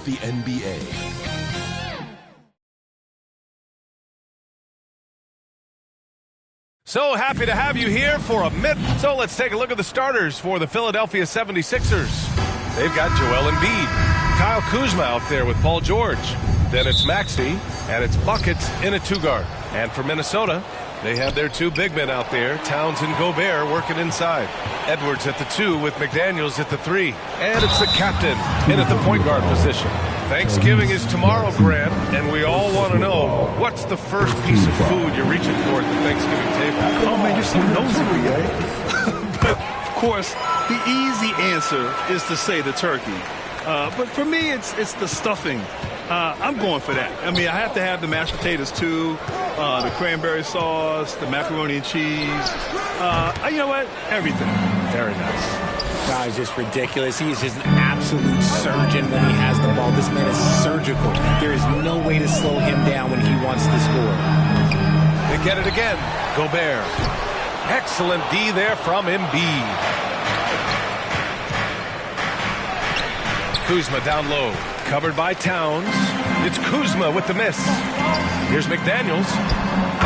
the NBA. So happy to have you here for a minute. So let's take a look at the starters for the Philadelphia 76ers. They've got Joel Embiid, Kyle Kuzma out there with Paul George. Then it's Maxey, and it's buckets in a two-guard. And for Minnesota, they have their two big men out there, Towns and Gobert, working inside. Edwards at the 2 with McDaniels at the 3. And it's the captain in at the point guard position. Thanksgiving is tomorrow, Grant, and we all want to know, what's the first piece of food you're reaching for at the Thanksgiving table? Oh, man, you're so nosy, eh? But, of course, the easy answer is to say the turkey. But for me, it's the stuffing. I'm going for that. I mean, I have to have the mashed potatoes, too, the cranberry sauce, the macaroni and cheese. You know what? Everything. Very nice. Guy's just ridiculous. He is just an absolute surgeon when he has the ball. This man is surgical. There is no way to slow him down when he wants to score. They get it again. Gobert. Excellent D there from Embiid. Kuzma down low. Covered by Towns. It's Kuzma with the miss. Here's McDaniels.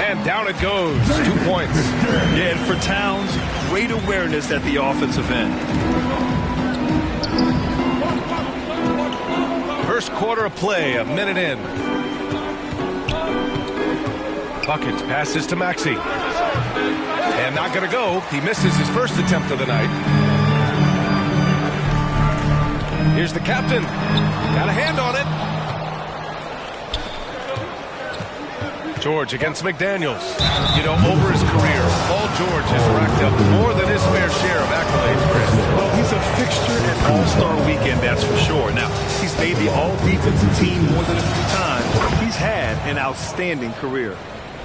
And down it goes. 2 points. Yeah, and for Towns, great awareness at the offensive end. First quarter of play, a minute in. Buckets passes to Maxey. And not going to go. He misses his first attempt of the night. Here's the captain. Got a hand on it. George against McDaniels. You know, over his career, Paul George has racked up more than his fair share of accolades, Chris. Well, he's a fixture at All-Star Weekend, that's for sure. Now, he's made the All-Defensive Team more than a few times. He's had an outstanding career.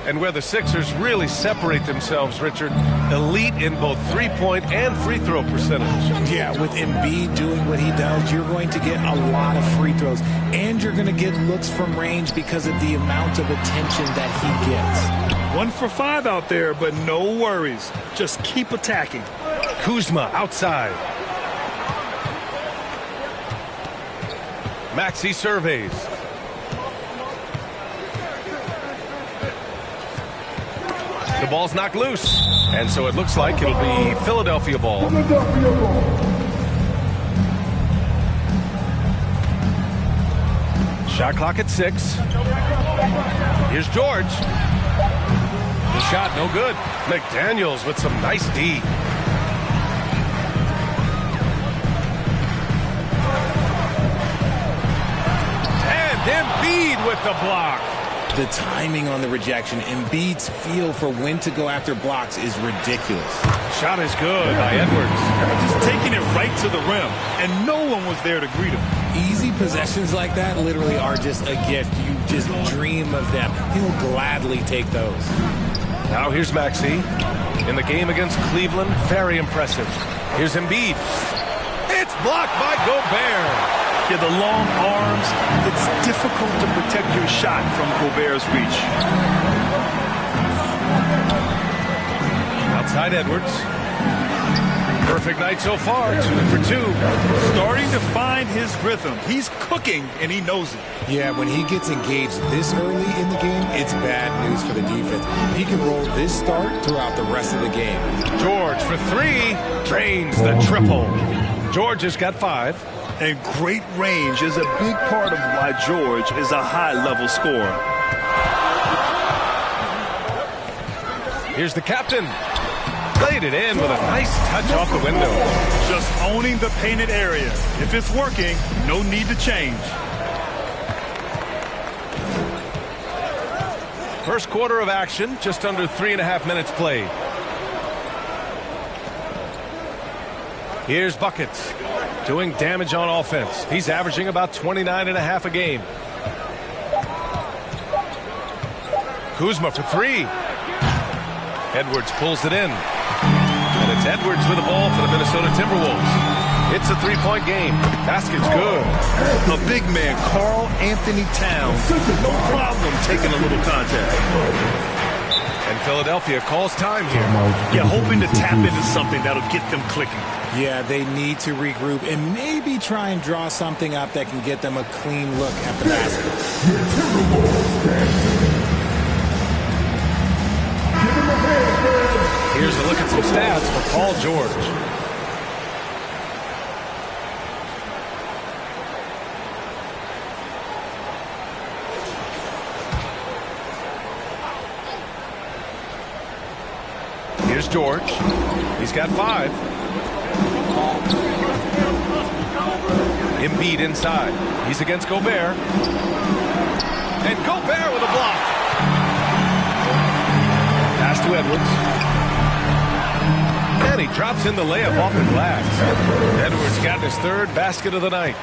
And where the Sixers really separate themselves, Richard, elite in both three-point and free-throw percentage. Yeah, with Embiid doing what he does, you're going to get a lot of free throws. And you're going to get looks from range because of the amount of attention that he gets. 1 for 5 out there, but no worries. Just keep attacking. Kuzma outside. Maxey surveys. The ball's knocked loose, and so it looks like it'll be Philadelphia ball. Shot clock at 6. Here's George. The shot no good. McDaniels with some nice D. And Embiid with the block. The timing on the rejection, Embiid's feel for when to go after blocks is ridiculous. Shot is good by Edwards. Just taking it right to the rim, and no one was there to greet him. Easy possessions like that literally are just a gift. You just dream of them. He'll gladly take those. Now here's Maxey. In the game against Cleveland, very impressive. Here's Embiid. It's blocked by Gobert. Yeah, the long arms, it's difficult to protect your shot from Gobert's reach. Outside Edwards. Perfect night so far, 2 for 2. Starting to find his rhythm. He's cooking, and he knows it. Yeah, when he gets engaged this early in the game, it's bad news for the defense. He can roll this start throughout the rest of the game. George for 3. Drains the triple. George has got 5. And great range is a big part of why George is a high-level scorer. Here's the captain. Played it in with a nice touch off the window. Just owning the painted area. If it's working, no need to change. First quarter of action, just under 3.5 minutes played. Here's Buckets. Doing damage on offense. He's averaging about 29.5 a game. Kuzma for 3. Edwards pulls it in. And it's Edwards with the ball for the Minnesota Timberwolves. It's a 3-point game. Basket's good. A big man, Karl Anthony Towns. No problem taking a little contact. And Philadelphia calls time here. Yeah, hoping to tap into something that'll get them clicking. Yeah, they need to regroup and maybe try and draw something up that can get them a clean look at the basket. Here's a look at some stats for Paul George. Here's George. He's got 5. Embiid inside. He's against Gobert. And Gobert with a block. Pass to Edwards. And he drops in the layup off the glass. Edwards got his 3rd basket of the night.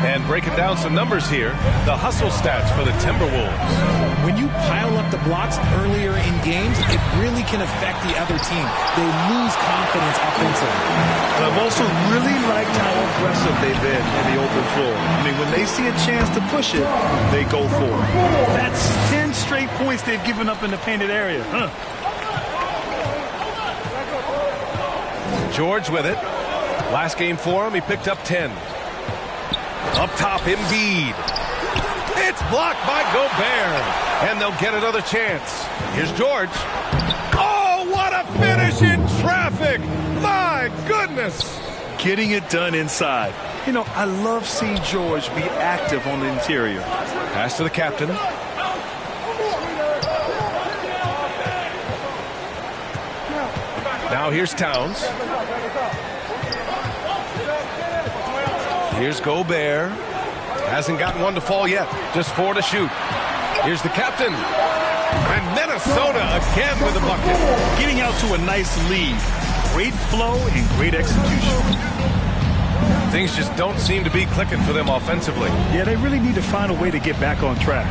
And breaking down some numbers here, the hustle stats for the Timberwolves. When you pile up the blocks earlier in games, it really can affect the other team. They lose confidence offensively. I've also really liked how aggressive they've been in the open floor. I mean, when they see a chance to push it, they go for it. That's 10 straight points they've given up in the painted area. George with it. Last game for him, he picked up 10. Up top, Embiid. It's blocked by Gobert. And they'll get another chance. Here's George. Oh, what a finish in traffic. My goodness. Getting it done inside. You know, I love seeing George be active on the interior. Pass to the captain. Now here's Towns. Here's Gobert. Hasn't gotten one to fall yet. Just 4 to shoot. Here's the captain. And Minnesota again with a bucket. Getting out to a nice lead. Great flow and great execution. Things just don't seem to be clicking for them offensively. Yeah, they really need to find a way to get back on track.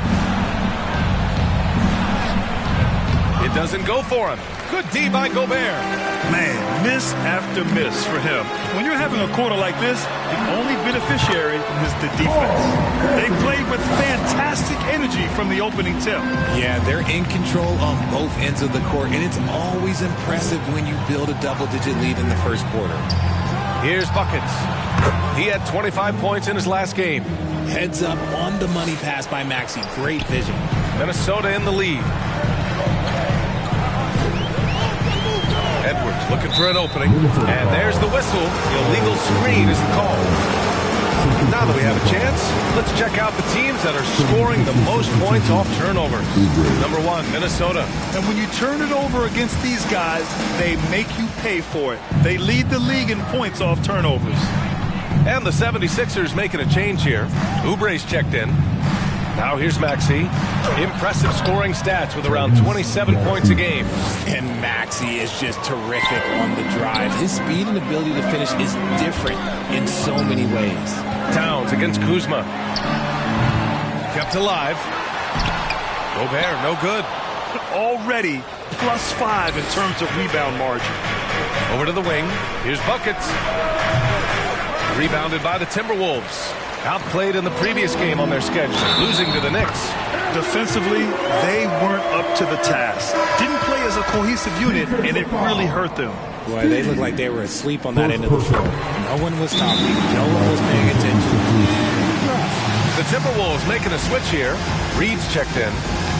It doesn't go for him. Good D by Gobert. Man, miss after miss for him. When you're having a quarter like this, the only beneficiary is the defense. They played with fantastic energy from the opening tip. Yeah, they're in control on both ends of the court, and it's always impressive when you build a double-digit lead in the first quarter. Here's buckets. He had 25 points in his last game. Heads up on the money pass by Maxey. Great vision. Minnesota in the lead. Edwards looking for an opening. And there's the whistle. The illegal screen is the call. Now that we have a chance, let's check out the teams that are scoring the most points off turnovers. Number 1, Minnesota. And when you turn it over against these guys, they make you pay for it. They lead the league in points off turnovers. And the 76ers making a change here. Oubre's checked in. Now here's Maxey. Impressive scoring stats with around 27 points a game. And Maxey is just terrific on the drive. His speed and ability to finish is different in so many ways. Towns against Kuzma. Kept alive. Gobert, no good. Already +5 in terms of rebound margin. Over to the wing. Here's buckets. Rebounded by the Timberwolves. Outplayed in the previous game on their schedule, losing to the Knicks. Defensively, they weren't up to the task. Didn't play as a cohesive unit, and it really hurt them. Boy, they looked like they were asleep on that end of the floor. No one was talking. No one was paying attention. The Timberwolves making a switch here. Reed's checked in.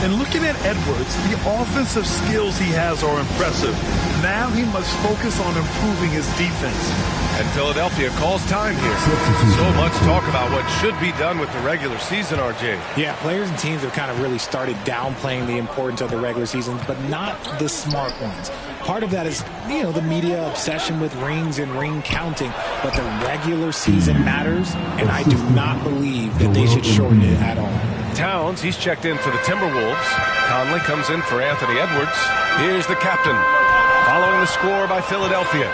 And looking at Edwards, the offensive skills he has are impressive. Now he must focus on improving his defense. And Philadelphia calls time here. So much talk about what should be done with the regular season, RJ. Yeah, players and teams have kind of really started downplaying the importance of the regular season, but not the smart ones. Part of that is, you know, the media obsession with rings and ring counting, but the regular season matters, and I do not believe that they should shorten it at all. Towns, he's checked in for the Timberwolves. Conley comes in for Anthony Edwards. Here's the captain, following the score by Philadelphia.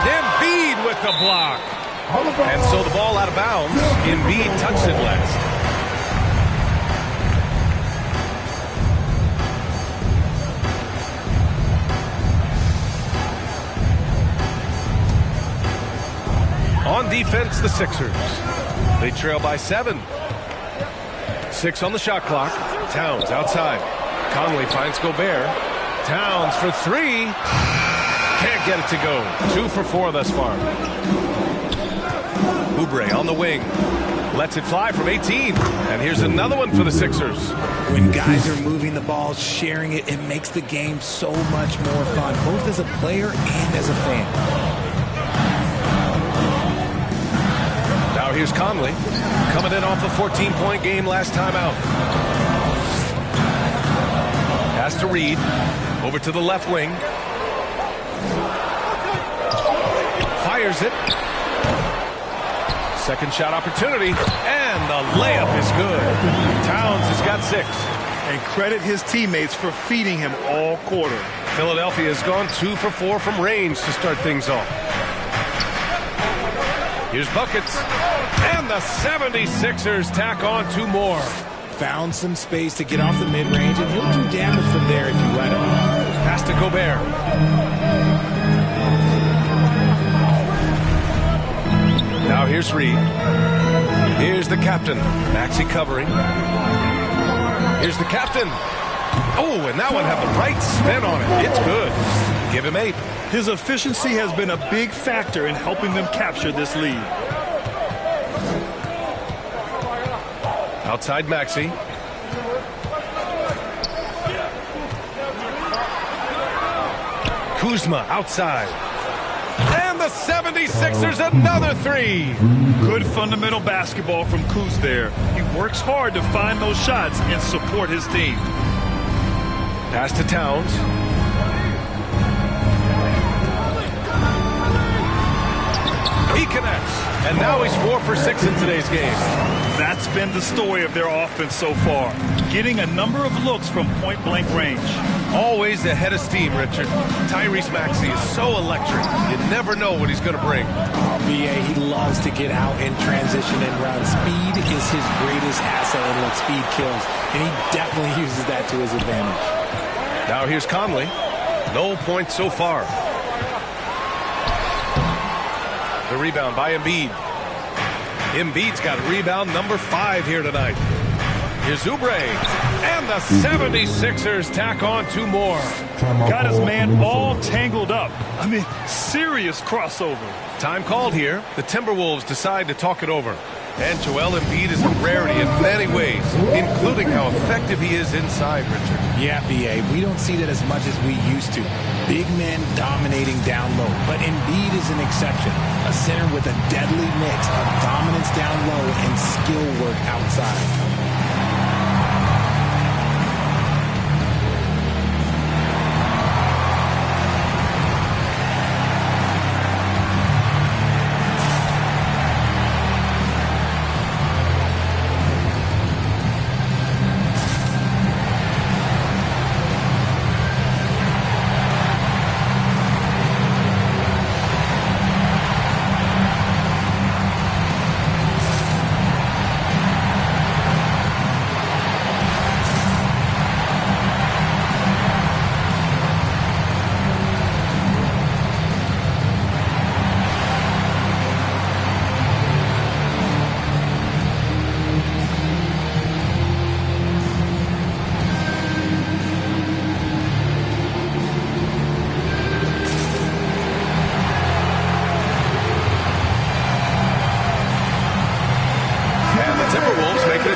Embiid with the block. And so the ball out of bounds. Embiid touched it last. On defense, the Sixers. They trail by 7. 6 on the shot clock. Towns outside. Conley finds Gobert. Towns for three. Can't get it to go. 2 for 4 thus far. Oubre on the wing. Lets it fly from 18. And here's another one for the Sixers. When guys are moving the ball, sharing it, it makes the game so much more fun, both as a player and as a fan. Now here's Conley, coming in off a 14-point game last time out. Pass to Reed, over to the left wing. Fires it. Second shot opportunity, and the layup is good. Towns has got 6. And credit his teammates for feeding him all quarter. Philadelphia has gone 2 for 4 from range to start things off. Here's buckets, and the 76ers tack on 2 more. Found some space to get off the mid-range, and he'll do damage from there if you let him. Pass to Gobert. Now here's Reed. Here's the captain. Maxey covering. Here's the captain. Oh, and that one had the right spin on it. It's good. Give him 8. His efficiency has been a big factor in helping them capture this lead. Outside Maxey. Kuzma outside. And the 76ers another 3. Good fundamental basketball from Kuz there. He works hard to find those shots and support his team. Pass to Towns. He connects. And now he's 4 for 6 in today's game. That's been the story of their offense so far. Getting a number of looks from point-blank range. Always ahead of steam, Richard. Tyrese Maxey is so electric. You never know what he's going to bring. BA, he loves to get out in transition and run. Speed is his greatest asset, and look, speed kills. And he definitely uses that to his advantage. Now here's Conley. No points so far. The rebound by Embiid. Embiid's got rebound number 5 here tonight. Here's Oubre. And the 76ers tack on 2 more. Got his man all tangled up. I mean, serious crossover. Time called here. The Timberwolves decide to talk it over. And Joel Embiid is a rarity in many ways, including how effective he is inside, Richard. Yeah, BA, we don't see that as much as we used to. Big men dominating down low, but Embiid is an exception. A center with a deadly mix of dominance down low and skill work outside.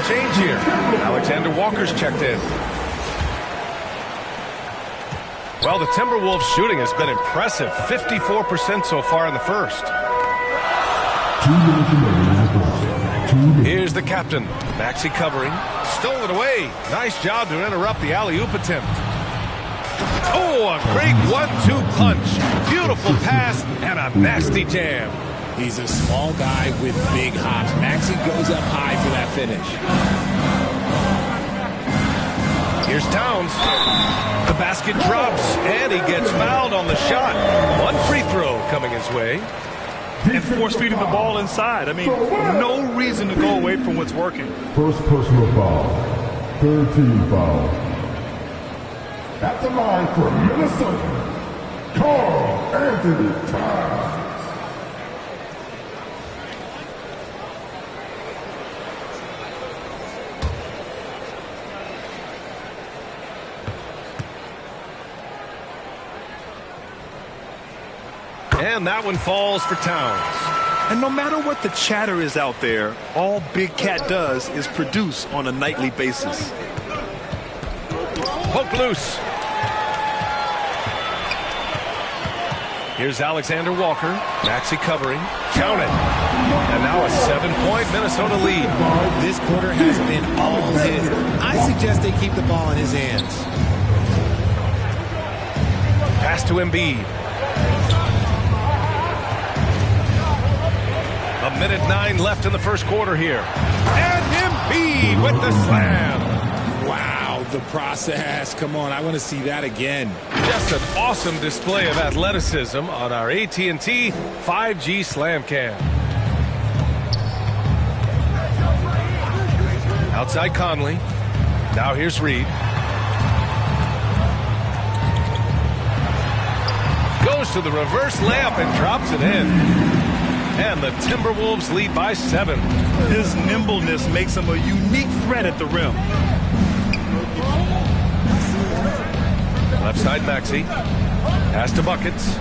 Change here. Alexander Walker's checked in. Well, the Timberwolves shooting has been impressive. 54% so far in the first. Here's the captain. Maxey covering. Stole it away. Nice job to interrupt the alley-oop attempt. Oh, a great 1-2 punch. Beautiful pass and a nasty jam. He's a small guy with big hops. Maxey goes up high for that finish. Here's Towns. The basket drops, and he gets fouled on the shot. 1 free throw coming his way. And force-feeding the ball inside. I mean, no reason to go away from what's working. First personal foul. 3rd team foul. At the line for Minnesota, Carl Anthony Towns. And that one falls for Towns. And no matter what the chatter is out there, all Big Cat does is produce on a nightly basis. Poke loose. Here's Alexander Walker. Maxey covering. Count it. And now a 7-point Minnesota lead. This quarter has been all his. I suggest they keep the ball in his hands. Pass to Embiid. 1:09 left in the first quarter here. And Embiid with the slam. Wow, the process. Come on, I want to see that again. Just an awesome display of athleticism on our AT&T 5G Slam Cam. Outside Conley. Now here's Reed. Goes to the reverse layup and drops it in. And the Timberwolves lead by 7. His nimbleness makes him a unique threat at the rim. Left side Maxey. Pass to Buckets.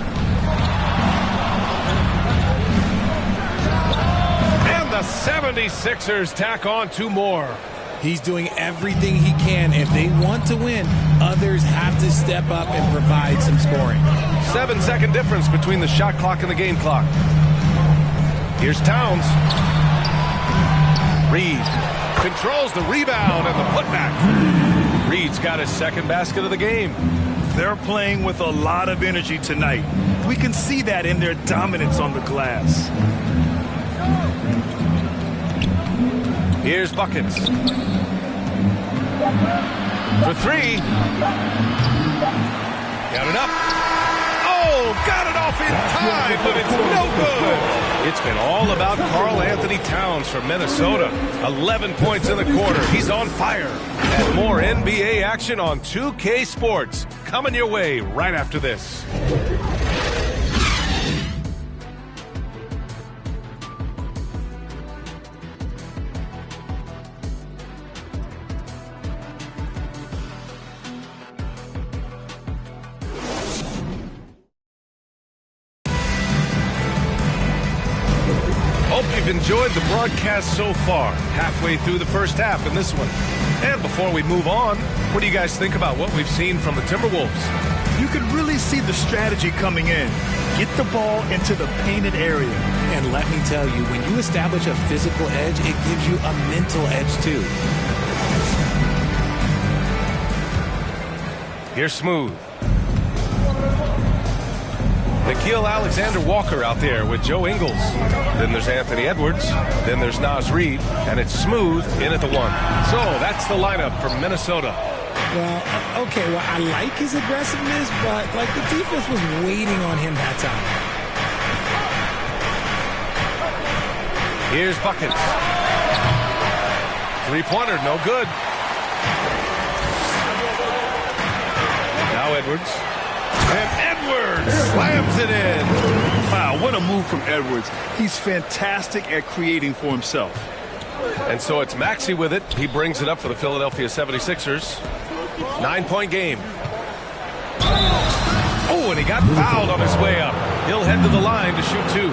And the 76ers tack on 2 more. He's doing everything he can. If they want to win, others have to step up and provide some scoring. 7-second difference between the shot clock and the game clock. Here's Towns. Reed controls the rebound and the putback. Reed's got his second basket of the game. They're playing with a lot of energy tonight. We can see that in their dominance on the glass. Here's Buckets. For 3. Got it up. Oh, got it off in time, but it's no good. It's been all about Karl Anthony Towns from Minnesota. 11 points in the quarter. He's on fire. And more NBA action on 2K Sports. Coming your way right after this. Hope you've enjoyed the broadcast so far. Halfway through the first half in this one. And before we move on, what do you guys think about what we've seen from the Timberwolves? You can really see the strategy coming in. Get the ball into the painted area. And let me tell you, when you establish a physical edge, it gives you a mental edge too. Here's Smooth. Nickeil Alexander-Walker out there with Joe Ingles. Then there's Anthony Edwards. Then there's Naz Reid. And it's Smooth in at the 1. So that's the lineup for Minnesota. Well, okay, well, I like his aggressiveness, but, like, the defense was waiting on him that time. Here's Buckets. 3-pointer, no good. Now Edwards. And Edwards slams it in. Wow, what a move from Edwards. He's fantastic at creating for himself. And so it's Maxey with it. He brings it up for the Philadelphia 76ers. 9-point game. Oh, and he got fouled on his way up. He'll head to the line to shoot 2.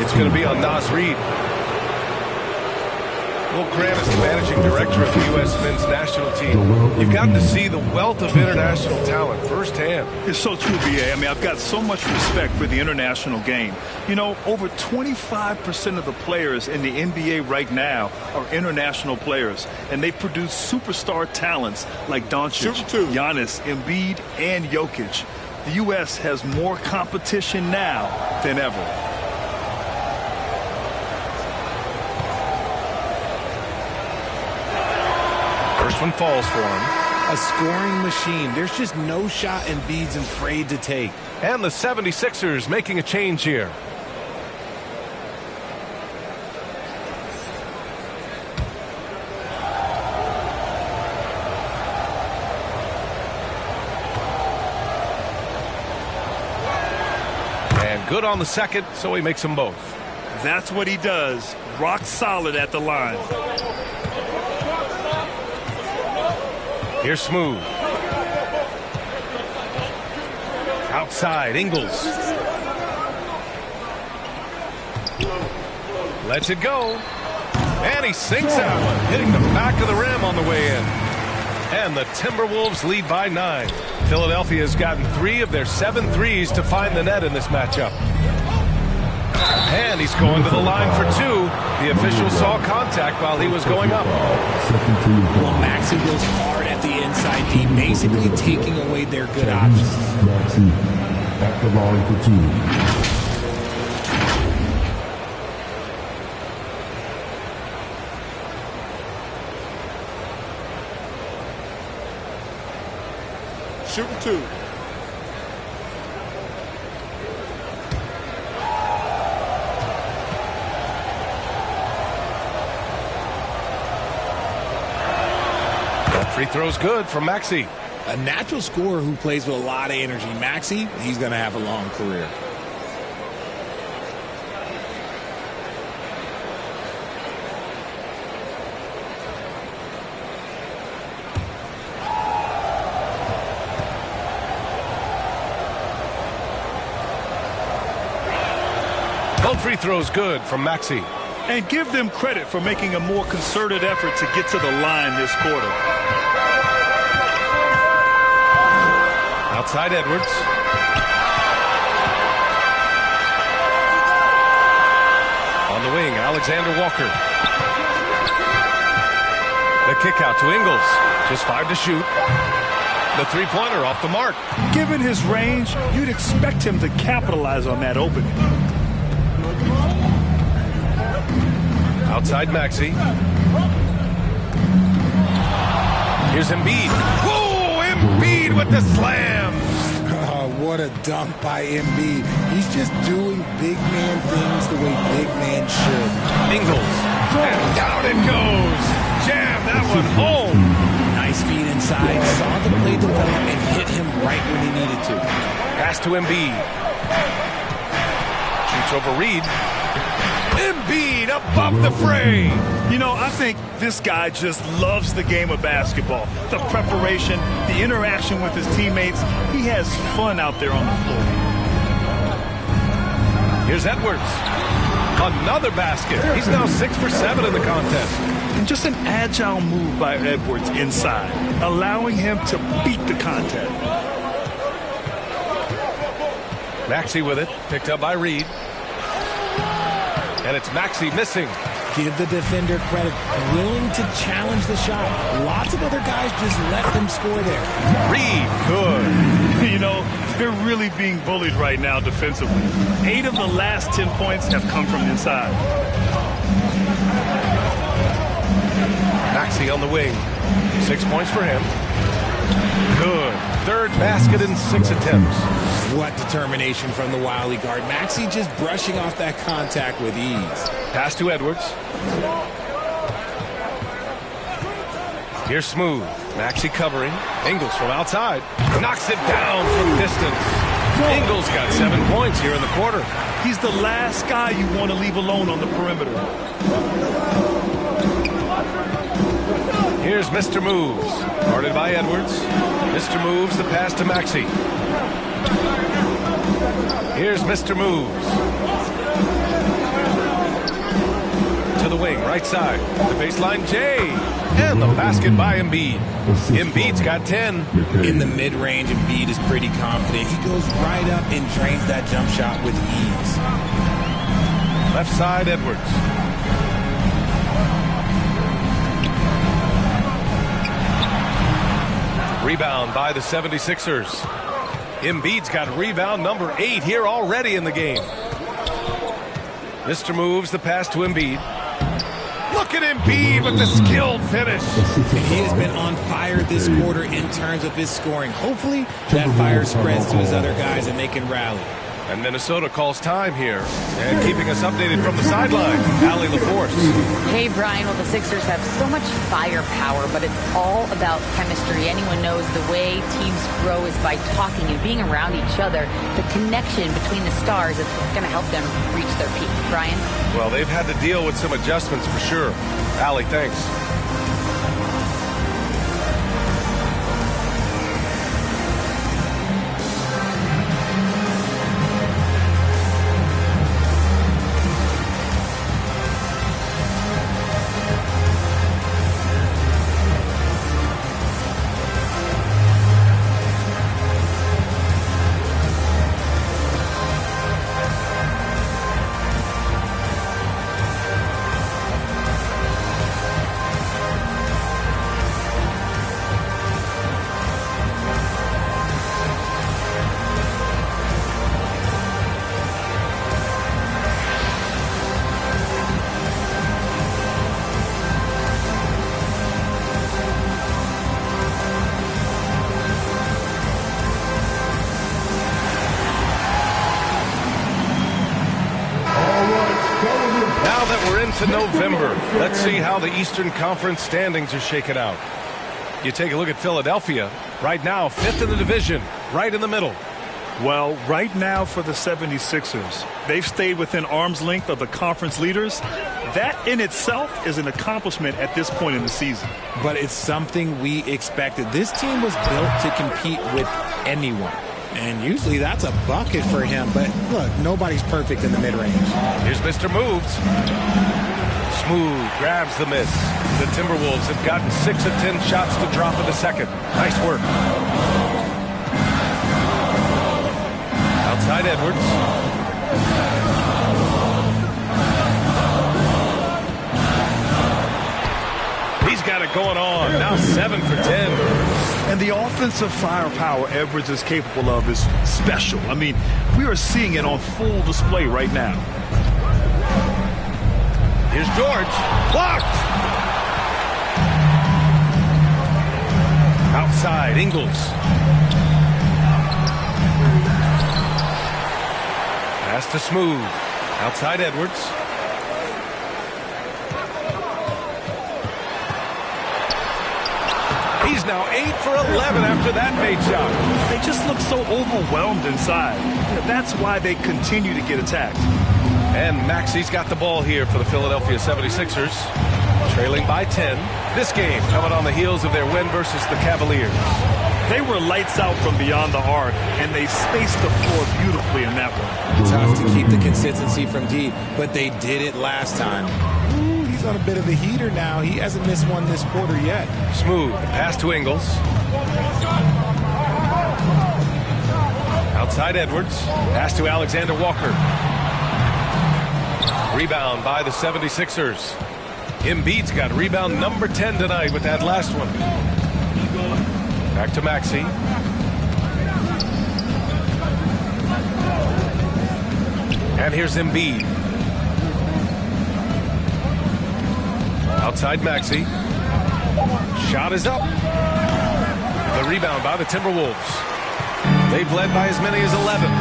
It's going to be on Naz Reid. Will Grant is the managing director of the U.S. men's national team. You've gotten to see the wealth of international talent firsthand. It's so true, B.A. I mean, I've got so much respect for the international game. You know, over 25% of the players in the NBA right now are international players, and they produce superstar talents like Doncic, Giannis, Embiid, and Jokic. The U.S. has more competition now than ever. First one falls for him. A scoring machine. There's just no shot Embiid's afraid to take. And the 76ers making a change here. And good on the second, so he makes them both. That's what he does. Rock solid at the line. Here's Smooth. Outside, Ingles. Lets it go. And he sinks that one, hitting the back of the rim on the way in. And the Timberwolves lead by 9. Philadelphia has gotten 3 of their 7 threes to find the net in this matchup. And he's going to the line for 2. The official saw contact while he was going up. Well, Maxey goes hard at the inside D, basically taking away their good options. Maxey at the line for 2. Shooting 2. Free throw's good from Maxey. A natural scorer who plays with a lot of energy. Maxey, he's going to have a long career. Both free throws good from Maxey. And give them credit for making a more concerted effort to get to the line this quarter. Outside Edwards. On the wing, Alexander Walker. The kick out to Ingles. Just 5 to shoot. The three-pointer off the mark. Given his range, you'd expect him to capitalize on that opening. Outside Maxey. Here's Embiid. Whoa, Embiid with the slam. Oh, what a dunk by Embiid. He's just doing big man things the way big man should. Ingles. And down it goes. Jam that one home. Nice feed inside. Saw the play develop and hit him right when he needed to. Pass to Embiid. Shoots over Reed. Embiid above the fray. You know, I think this guy just loves the game of basketball. The preparation, the interaction with his teammates. He has fun out there on the floor. Here's Edwards. Another basket. He's now 6 for 7 in the contest. And just an agile move by Edwards inside, allowing him to beat the contact. Maxey with it. Picked up by Reed. And it's Maxey missing. Give the defender credit. Willing to challenge the shot. Lots of other guys just let them score there. Reed, good. You know, they're really being bullied right now defensively. 8 of the last 10 points have come from inside. Maxey on the wing. 6 points for him. Good. 3rd basket in 6 attempts. What determination from the wily guard. Maxey just brushing off that contact with ease. Pass to Edwards. Here's Smooth. Maxey covering. Ingles from outside. Knocks it down from distance. Ingles got 7 points here in the quarter. He's the last guy you want to leave alone on the perimeter. Here's Mr. Moves. Guarded by Edwards. Mr. Moves, the pass to Maxey. Here's Mr. Moves. To the wing, right side. The baseline, Jay. And the basket by Embiid. Embiid's got 10. In the mid-range, Embiid is pretty confident. He goes right up and drains that jump shot with ease. Left side, Edwards. Rebound by the 76ers. Embiid's got rebound number 8 here already in the game. Mr. Moves, the pass to Embiid. Look at Embiid with the skilled finish. And he has been on fire this quarter in terms of his scoring. Hopefully, that fire spreads to his other guys and they can rally. And Minnesota calls time here. And keeping us updated from the sideline, Allie LaForce. Hey, Brian. Well, the Sixers have so much firepower, but it's all about chemistry. Anyone knows the way teams grow is by talking and being around each other. The connection between the stars is what's going to help them reach their peak. Brian? Well, they've had to deal with some adjustments for sure. Allie, thanks. Now that we're into November, let's see how the Eastern Conference standings are shaken out. You take a look at Philadelphia. Right now, 5th in the division, right in the middle. Well, right now for the 76ers, they've stayed within arm's length of the conference leaders. That in itself is an accomplishment at this point in the season. But it's something we expected. This team was built to compete with anyone. And usually that's a bucket for him. But look, nobody's perfect in the mid-range. Here's Mr. Moves. Smooth grabs the miss. The Timberwolves have gotten 6 of 10 shots to drop in the second. Nice work. Outside Edwards. He's got it going on. Now 7 for 10. And the offensive firepower Edwards is capable of is special. I mean, we are seeing it on full display right now. Here's George. Blocked. Outside Ingles. Pass to Smooth. Outside Edwards. He's now 8 for 11 after that made shot. They just look so overwhelmed inside. That's why they continue to get attacked. And Maxey's got the ball here for the Philadelphia 76ers. Trailing by 10. This game coming on the heels of their win versus the Cavaliers. They were lights out from beyond the arc, and they spaced the floor beautifully in that one. Tough to keep the consistency from deep, but they did it last time. Ooh, he's on a bit of a heater now. He hasn't missed one this quarter yet. Smooth. Pass to Ingles. Outside Edwards. Pass to Alexander Walker. Rebound by the 76ers. Embiid's got rebound number 10 tonight with that last one. Back to Maxey. And here's Embiid. Outside Maxey. Shot is up. The rebound by the Timberwolves. They've led by as many as 11.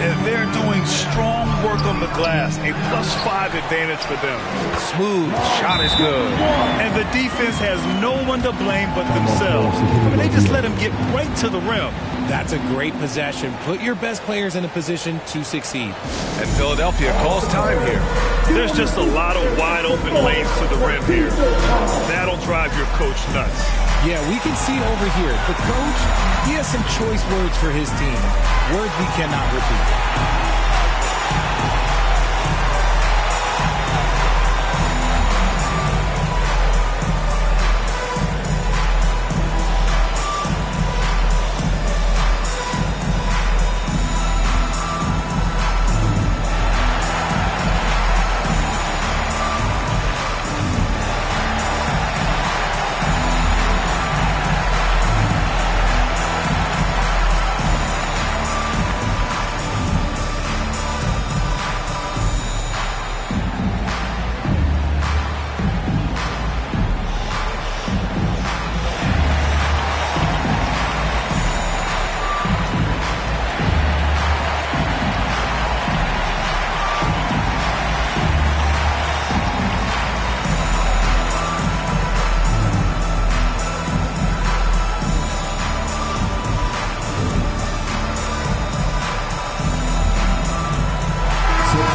And they're doing strong work on the glass. A +5 advantage for them. Smooth. Shot is good. And the defense has no one to blame but themselves. They just let him get right to the rim. That's a great possession. Put your best players in a position to succeed. And Philadelphia calls time here. There's just a lot of wide open lanes to the rim here. That'll drive your coach nuts. Yeah, we can see it over here. The coach, he has some choice words for his team. Words we cannot repeat.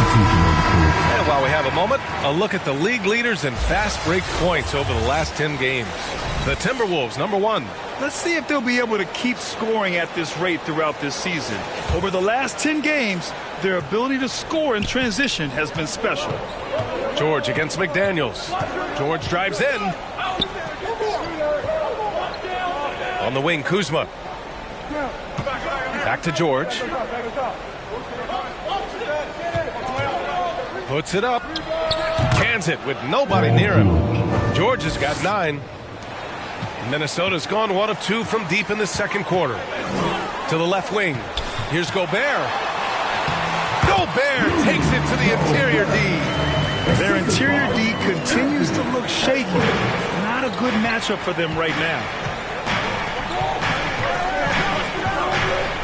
And while we have a moment, a look at the league leaders in fast break points over the last 10 games. The Timberwolves, number 1. Let's see if they'll be able to keep scoring at this rate throughout this season. Over the last 10 games, their ability to score in transition has been special. George against McDaniels. George drives in. On the wing, Kuzma. Back to George. Puts it up. Cans it with nobody near him. George has got 9. Minnesota's gone 1 of 2 from deep in the second quarter. To the left wing. Here's Gobert. Gobert takes it to the interior D. Their interior D continues to look shaky. Not a good matchup for them right now.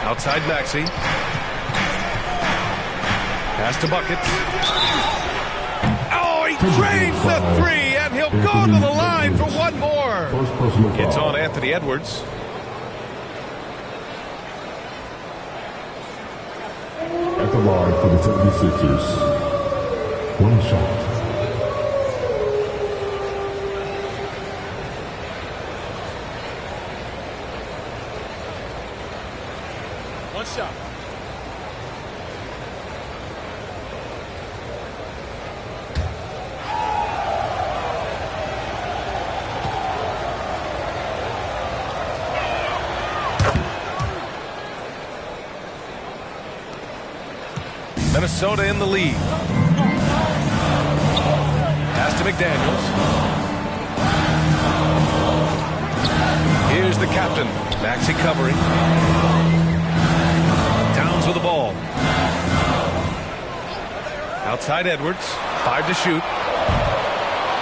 Outside Maxey. Pass to Buckets. Oh, Drains the three, and he'll go to the line for one more. First personal foul. It's on Anthony Edwards. At the line for the 76ers. One shot. One shot. Minnesota in the lead. Pass to McDaniels. Here's the captain. Maxey covering. Towns with the ball. Outside Edwards. 5 to shoot.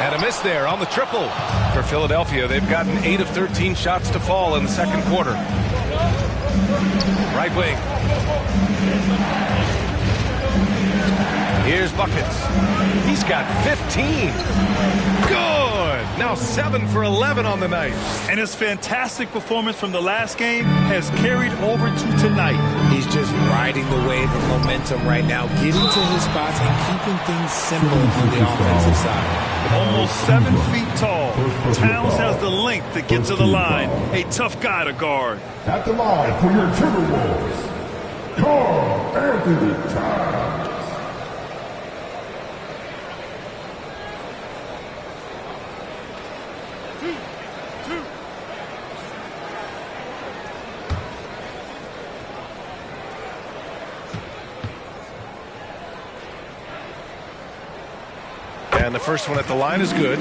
And a miss there on the triple. For Philadelphia, they've gotten 8 of 13 shots to fall in the second quarter. Right wing. Here's buckets. He's got 15. Good. Now 7 for 11 on the night. And his fantastic performance from the last game has carried over to tonight. He's just riding the wave of momentum right now, getting to his spots and keeping things simple on the offensive side. Almost 7 feet tall. Towns has the length to get to the line. A tough guy to guard. At the line for your Timberwolves. Carl Anthony Towns. And the first one at the line is good.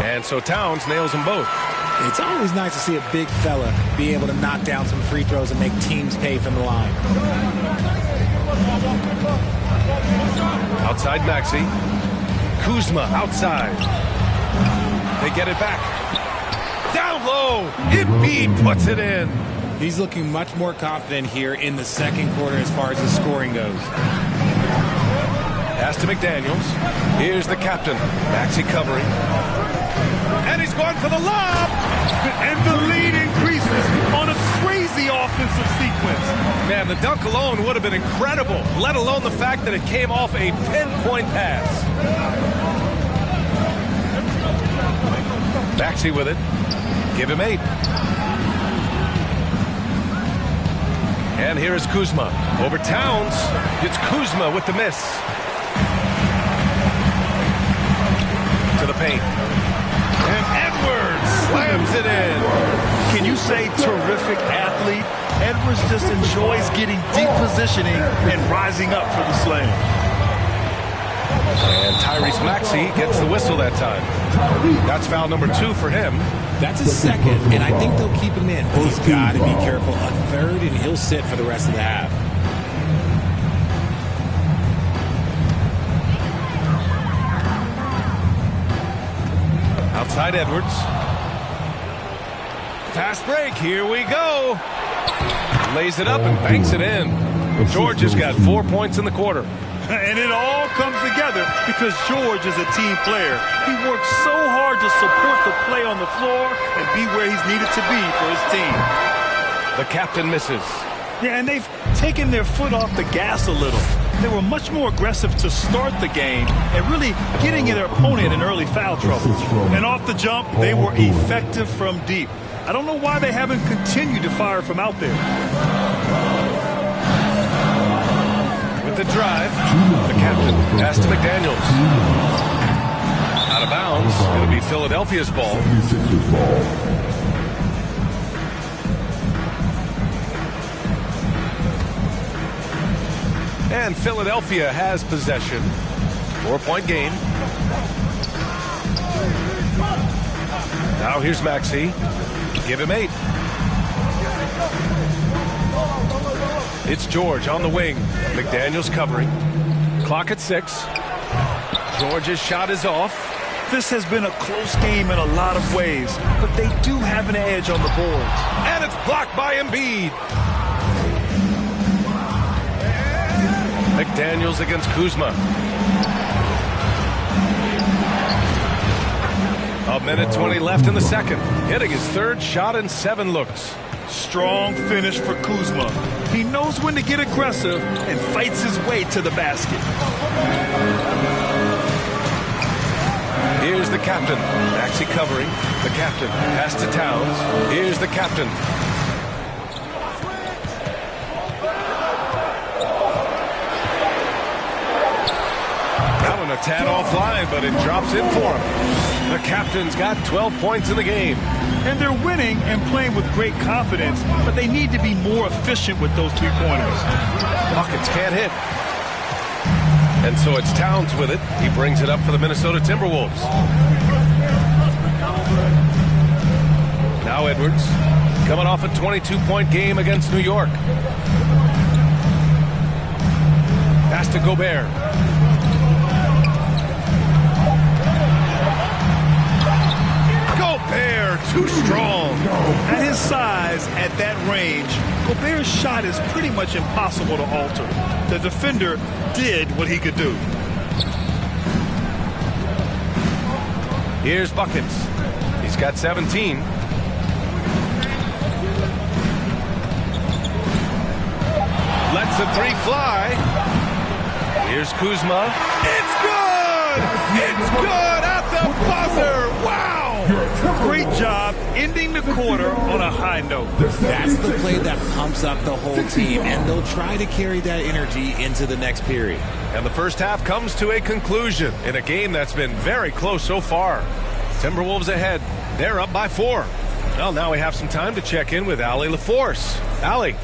And so Towns nails them both. It's always nice to see a big fella be able to knock down some free throws and make teams pay from the line. Outside Maxey. Kuzma outside. They get it back. Down low. Embiid puts it in. He's looking much more confident here in the second quarter as far as his scoring goes. Pass to McDaniels. Here's the captain. Maxey covering. And he's going for the lob. And the lead increases on a crazy offensive sequence. Man, the dunk alone would have been incredible, let alone the fact that it came off a pinpoint pass. Maxey with it. Give him 8. And here is Kuzma. Over Towns. It's Kuzma with the miss. To the paint. And Edwards slams it in. Can you say terrific athlete? Edwards just enjoys getting deep positioning and rising up for the slam. And Tyrese Maxey gets the whistle that time. That's foul number 2 for him. That's his second, and I think they'll keep him in. But he's got to be careful. A third, and he'll sit for the rest of the half. Outside Edwards. Fast break. Here we go. Lays it up and banks it in. George has got 4 points in the quarter. And it all comes together because George is a team player. He works so hard to support the play on the floor and be where he's needed to be for his team. The captain misses. Yeah, and they've taken their foot off the gas a little. They were much more aggressive to start the game and really getting their opponent in early foul trouble. And off the jump, they were effective from deep. I don't know why they haven't continued to fire from out there. With the drive, the captain pass to McDaniels. Out of bounds. It'll be Philadelphia's ball. 76ers ball. And Philadelphia has possession. 4-point game. Now here's Maxey. Give him 8. It's George on the wing. McDaniels covering. Clock at 6. George's shot is off. This has been a close game in a lot of ways, but they do have an edge on the boards. And it's blocked by Embiid. McDaniels against Kuzma. A minute 20 left in the second. Hitting his third shot in 7 looks. Strong finish for Kuzma. He knows when to get aggressive and fights his way to the basket. Here's the captain. Maxey covering. The captain. Pass to Towns. Here's the captain. That one a tad offline, but it drops in for him. The captain's got 12 points in the game. And they're winning and playing with great confidence, but they need to be more efficient with those three-pointers. Buckets can't hit. And so it's Towns with it. He brings it up for the Minnesota Timberwolves. Now Edwards, coming off a 22-point game against New York. Pass to Gobert. Gobert, too strong. At his size, at that range, Gobert's shot is pretty much impossible to alter. The defender did what he could do. Here's Buckets. He's got 17. Lets the 3 fly. Here's Kuzma. It's good! It's good at the buzzer! Wow! Great job ending the quarter on a high note. That's the play that pumps up the whole team, and they'll try to carry that energy into the next period. And the first half comes to a conclusion in a game that's been very close so far. Timberwolves ahead. They're up by 4. Well, now we have some time to check in with Allie LaForce. Allie.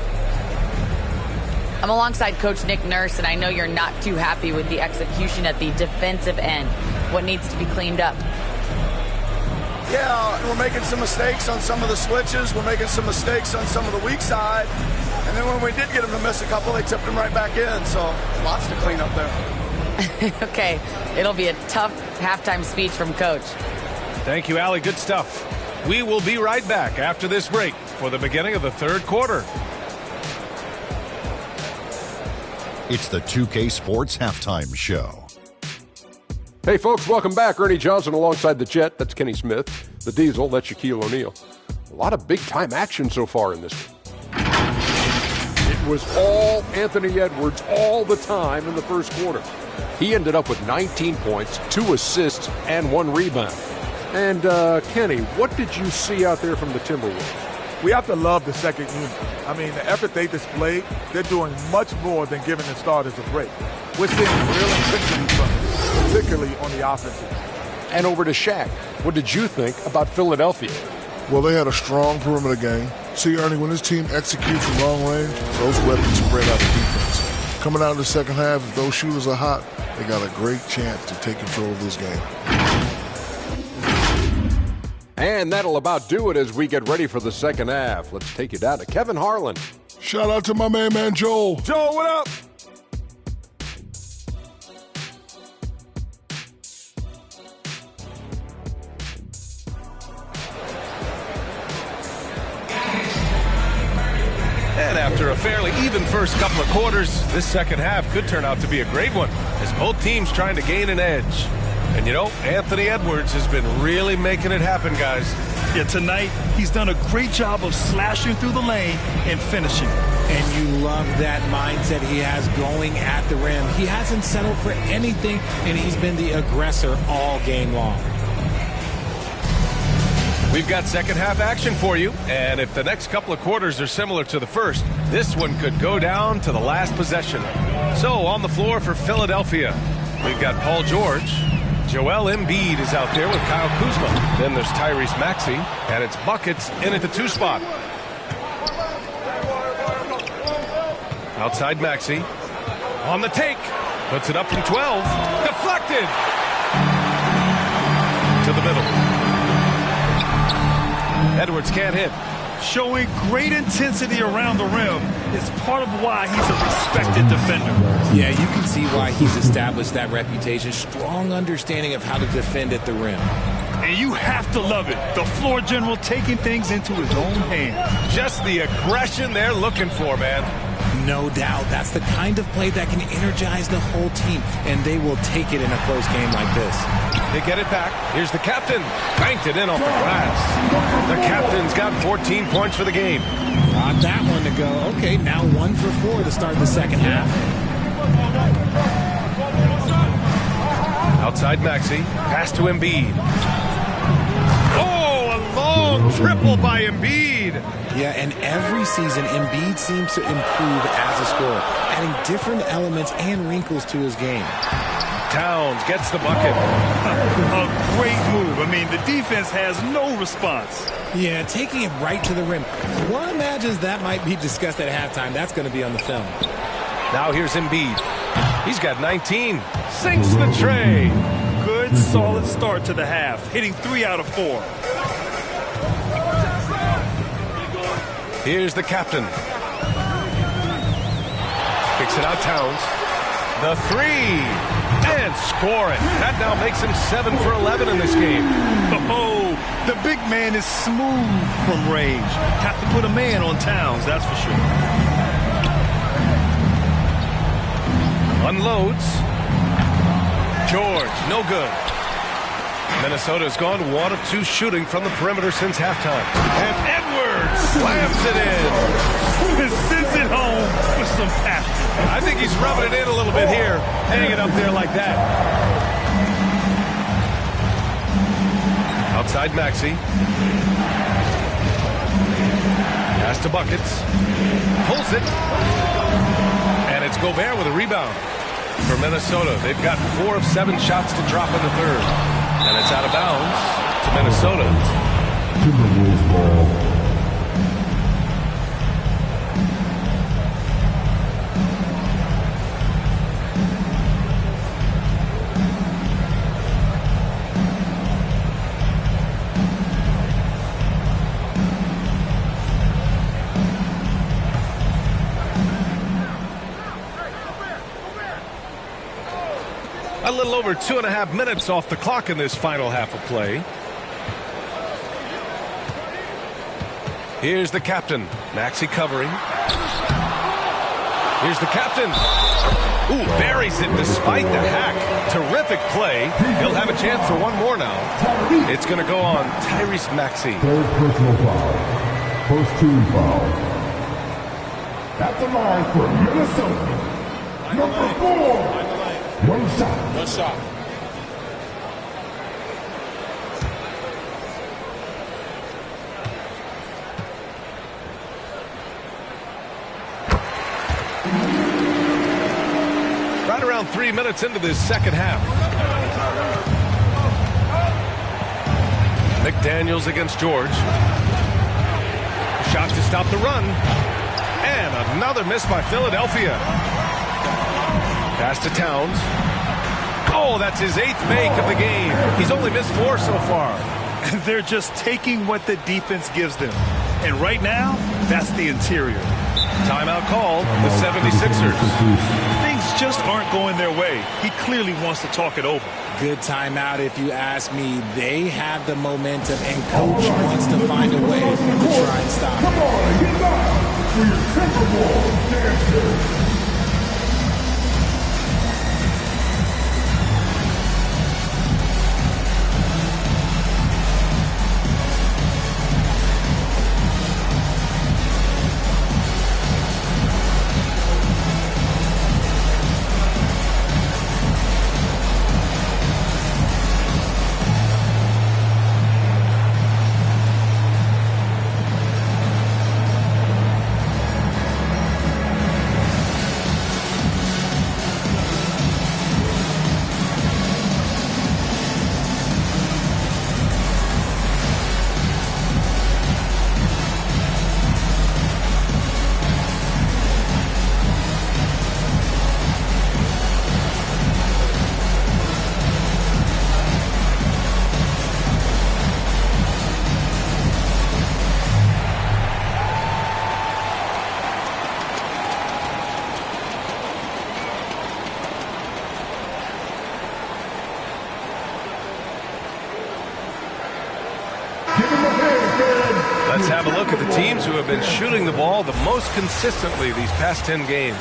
I'm alongside Coach Nick Nurse, and I know you're not too happy with the execution at the defensive end. What needs to be cleaned up? Yeah, we're making some mistakes on some of the switches. We're making some mistakes on some of the weak side. And then when we did get them to miss a couple, they tipped them right back in. So lots to clean up there. Okay, it'll be a tough halftime speech from Coach. Thank you, Allie. Good stuff. We will be right back after this break for the beginning of the third quarter. It's the 2K Sports Halftime Show. Hey, folks, welcome back. Ernie Johnson alongside the Jet. That's Kenny Smith. The Diesel, that's Shaquille O'Neal. A lot of big-time action so far in this one. It was all Anthony Edwards all the time in the first quarter. He ended up with 19 points, 2 assists, and 1 rebound. And, Kenny, what did you see out there from the Timberwolves? We have to love the second unit. I mean, the effort they displayed, they're doing much more than giving the starters a break. We're seeing real intensity from them, particularly on the offensive. And over to Shaq. What did you think about Philadelphia? Well, they had a strong perimeter game. See, Ernie, when this team executes from long range, those weapons spread out the defense. Coming out in the second half, if those shooters are hot, they got a great chance to take control of this game. And that'll about do it as we get ready for the second half. Let's take you down to Kevin Harlan. Shout out to my main man, Joel. Joel, what up? And after a fairly even first couple of quarters, this second half could turn out to be a great one as both teams trying to gain an edge. And, you know, Anthony Edwards has been really making it happen, guys. Yeah, tonight he's done a great job of slashing through the lane and finishing. And you love that mindset he has going at the rim. He hasn't settled for anything, and he's been the aggressor all game long. We've got second half action for you, and if the next couple of quarters are similar to the first, this one could go down to the last possession. So on the floor for Philadelphia, we've got Paul George. Joel Embiid is out there with Kyle Kuzma. Then there's Tyrese Maxey, and it's Buckets in at the 2 spot. Outside Maxey. On the take. Puts it up from 12. Deflected. To the middle. Edwards can't hit. Showing great intensity around the rim. is part of why he's a respected defender. Yeah, you can see why he's established that reputation. Strong understanding of how to defend at the rim. And you have to love it. The floor general taking things into his own hands. Just the aggression they're looking for, man. No doubt. That's the kind of play that can energize the whole team, and they will take it in a close game like this. They get it back. Here's the captain. Banked it in off the glass. The captain's got 14 points for the game. Got that one to go. Okay, now 1 for 4 to start the second half. Outside Maxey. Pass to Embiid. Oh, a long triple by Embiid. Yeah, and every season, Embiid seems to improve as a scorer, adding different elements and wrinkles to his game. Towns gets the bucket. A great move. I mean, the defense has no response. Yeah, taking it right to the rim. One imagines that might be discussed at halftime. That's going to be on the film. Now here's Embiid. He's got 19. Sinks the tray. Good, solid start to the half, hitting 3 out of 4. Here's the captain. Kicks it out, Towns. The 3. And scoring. That now makes him 7 for 11 in this game. Oh, the big man is smooth from range. Have to put a man on Towns, that's for sure. Unloads. George, no good. Minnesota's gone 1 of 2 shooting from the perimeter since halftime. And Edwards slams it in. Sends it home with some passion. I think he's rubbing it in a little bit here. Hang it up there like that. Outside Maxey. Pass to Buckets. Pulls it. And it's Gobert with a rebound. For Minnesota, they've got 4 of 7 shots to drop in the third. And it's out of bounds to Minnesota. Timberwolves ball. A little over 2.5 minutes off the clock in this final half of play. Here's the captain. Maxey covering. Here's the captain. Ooh, buries it despite the hack. Terrific play. He'll have a chance for one more now. It's going to go on Tyrese Maxey. Third personal foul. First team foul. At the line for Minnesota. Number 4. One shot. One shot. Right around 3 minutes into this second half. McDaniels against George. Shot to stop the run. And another miss by Philadelphia. Pass to Towns. Oh, that's his 8th make of the game. He's only missed 4 so far. They're just taking what the defense gives them. And right now, that's the interior. Timeout called, the 76ers. Things just aren't going their way. He clearly wants to talk it over. Good timeout if you ask me. They have the momentum, and coach wants to find a way to try and stop it. Come on, get down for your Timberwolves dancers. Let's have a look at the teams who have been shooting the ball the most consistently these past 10 games.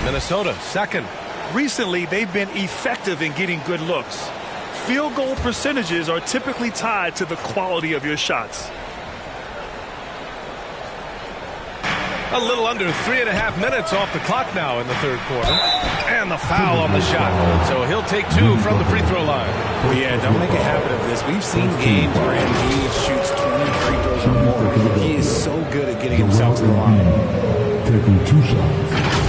Minnesota, second. Recently, they've been effective in getting good looks. Field goal percentages are typically tied to the quality of your shots. A little under 3.5 minutes off the clock now in the third quarter. And the foul on the shot. So he'll take 2 from the free throw line. Well, yeah, don't make a habit of this. We've seen games where Embiid shoots 20 free throws or more. He is so good at getting himself to the line. Taking 2 shots.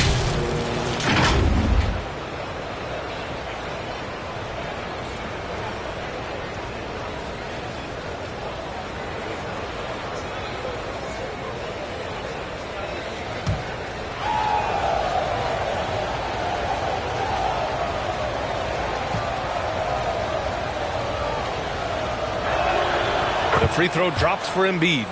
The free throw drops for Embiid.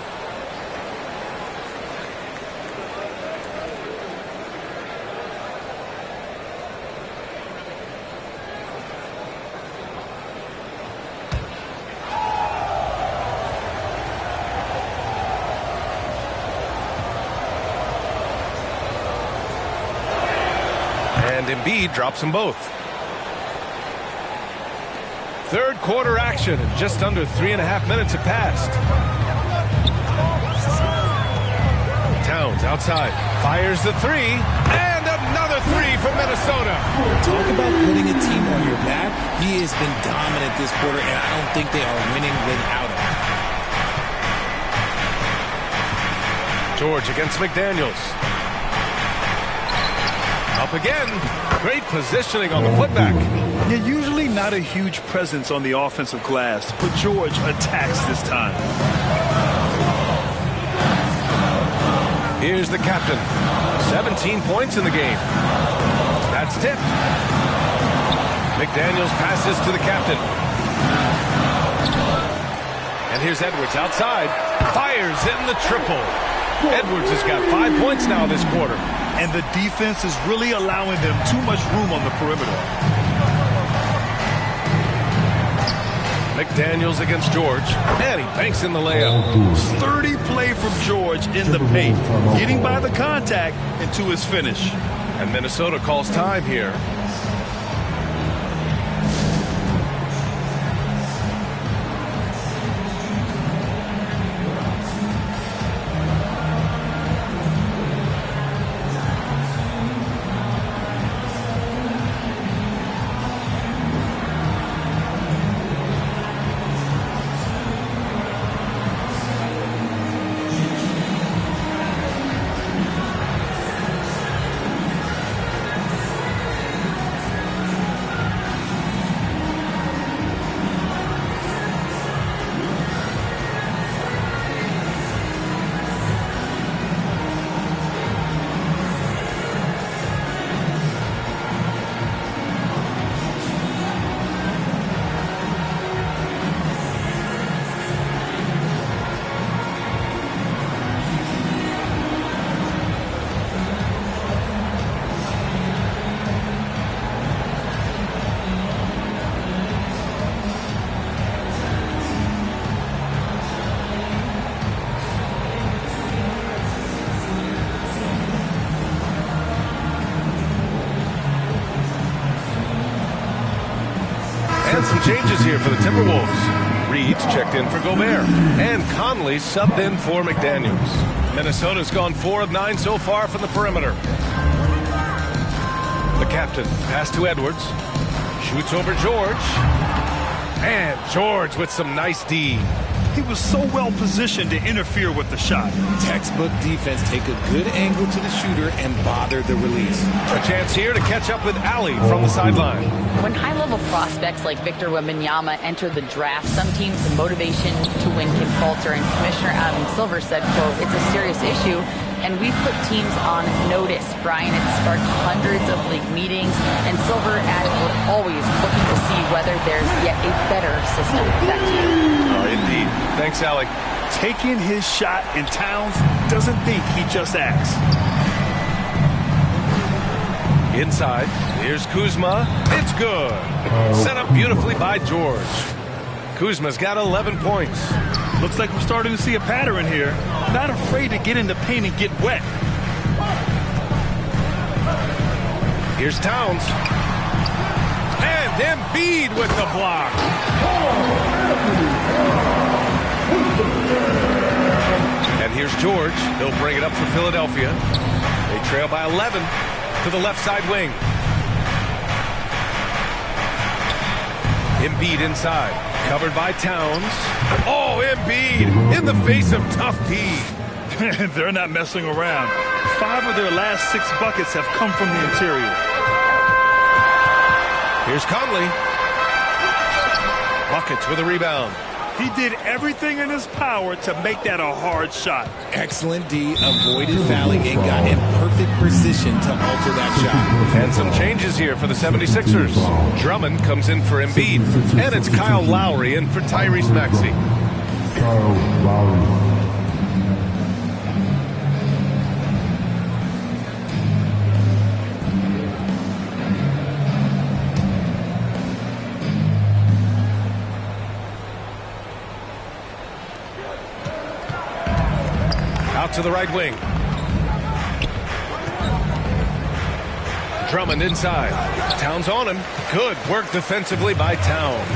And Embiid drops them both. Third quarter action, and just under 3.5 minutes have passed. Towns outside, fires the 3, and another 3 for Minnesota. Talk about putting a team on your back. He has been dominant this quarter, and I don't think they are winning without him. George against McDaniels. Up again. Great positioning on the putback. Yeah, usually not a huge presence on the offensive glass, but George attacks this time. Here's the captain. 17 points in the game. That's tipped. McDaniels passes to the captain. And here's Edwards outside. Fires in the triple. Edwards has got 5 points now this quarter. And the defense is really allowing them too much room on the perimeter. McDaniels against George. And he banks in the layup. Sturdy play from George in the paint. Getting by the contact and to his finish. And Minnesota calls time here. And some changes here for the Timberwolves. Reed's checked in for Gobert. And Conley subbed in for McDaniels. Minnesota's gone 4 of 9 so far from the perimeter. The captain, pass to Edwards. Shoots over George. And George with some nice D. He was so well positioned to interfere with the shot. Textbook defense, take a good angle to the shooter and bother the release. A chance here to catch up with Ali from the sideline. When high-level prospects like Victor Wembanyama enter the draft, some teams' motivation to win can falter, and Commissioner Adam Silver said, quote, "It's a serious issue, and we've put teams on notice." Brian, it sparked hundreds of league meetings, and Silver added, "We're always looking to see whether there's yet a better system." Back to you. Indeed. Thanks, Alec. Taking his shot, and Towns doesn't think, he just acts. Inside, here's Kuzma. It's good. Set up beautifully by George. Kuzma's got 11 points. Looks like we're starting to see a pattern here. Not afraid to get in the paint and get wet. Here's Towns. And Embiid with the block. And here's George. He'll bring it up for Philadelphia. They trail by 11 to the left side wing. Embiid inside. Covered by Towns. Oh, Embiid in the face of tough D. They're not messing around. 5 of their last 6 buckets have come from the interior. Here's Conley. Buckets with a rebound. He did everything in his power to make that a hard shot. Excellent D, avoided fouling and got in perfect position to alter that shot. And some changes here for the 76ers. Drummond comes in for Embiid. And it's Kyle Lowry in for Tyrese Maxey. Kyle Lowry. Out to the right wing. Drummond inside. Towns on him. Good work defensively by Towns.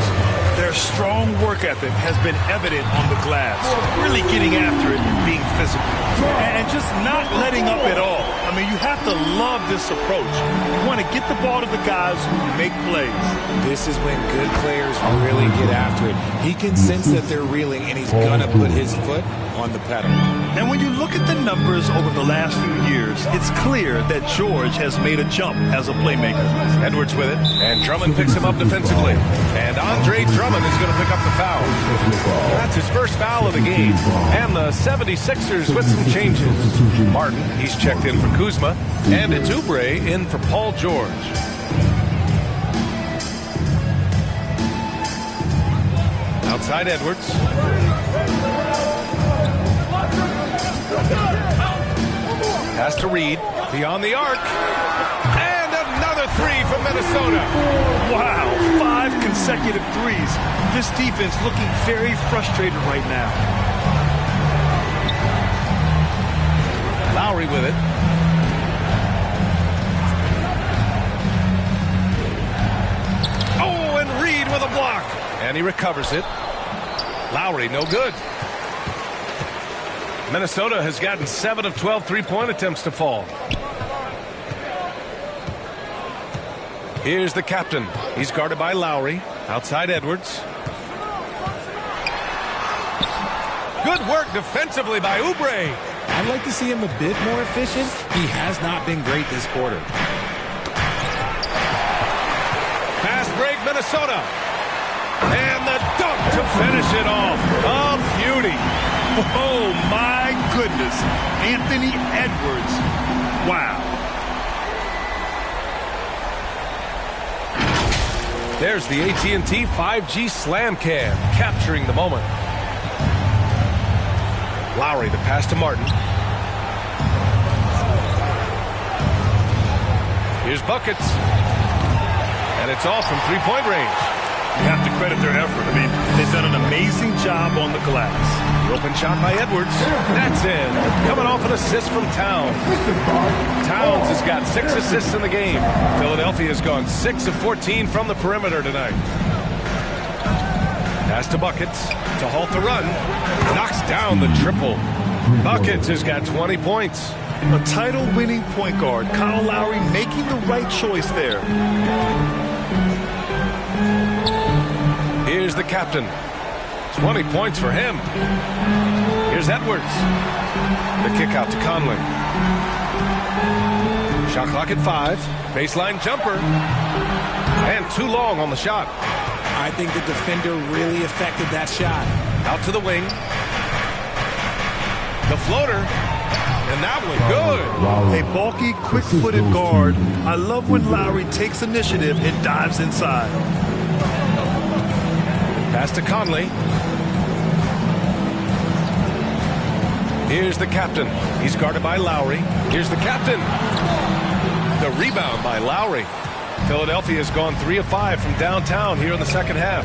Their strong work ethic has been evident on the glass. Really getting after it and being physical. And just not letting up at all. I mean, you have to love this approach. You want to get the ball to the guys who make plays. This is when good players really get after it. He can sense that they're reeling, and he's going to put his foot on the pedal. And when you look at the numbers over the last few years, it's clear that George has made a jump as a playmaker. Edwards with it, and Drummond picks him up defensively. And Andre Drummond is going to pick up the foul. That's his first foul of the game. And the 76ers with some changes. Martin, he's checked in for Kuzma. And it's Oubre in for Paul George. Outside Edwards. Pass to Reed. Beyond the arc. And another three from Minnesota. Wow, 5 consecutive threes. This defense looking very frustrated right now. Lowry with it. Oh, and Reed with a block. And he recovers it. Lowry, no good. Minnesota has gotten 7 of 12 three-point attempts to fall. Here's the captain. He's guarded by Lowry. Outside Edwards. Good work defensively by Oubre. I'd like to see him a bit more efficient. He has not been great this quarter. Fast break, Minnesota. And the dunk to finish it off. A beauty. Oh, my goodness. Anthony Edwards. Wow. There's the AT&T 5G Slam Cam, capturing the moment. Lowry, the pass to Martin. Here's buckets. And it's off from three-point range. You have to credit their effort. I mean, they've done an amazing job on the glass. The open shot by Edwards. That's in. Coming off an assist from Towns. Towns has got 6 assists in the game. Philadelphia has gone 6 of 14 from the perimeter tonight. Pass to Buckets to halt the run. Knocks down the triple. Buckets has got 20 points. A title-winning point guard, Kyle Lowry, making the right choice there. Here's the captain. 20 points for him. Here's Edwards. The kick out to Conley. Shot clock at 5. Baseline jumper. And too long on the shot. I think the defender really affected that shot. Out to the wing. The floater. And that one good. A bulky, quick-footed guard. I love when Lowry takes initiative and dives inside. Pass to Conley. Here's the captain. He's guarded by Lowry. Here's the captain. The rebound by Lowry. Philadelphia has gone 3 of 5 from downtown here in the second half.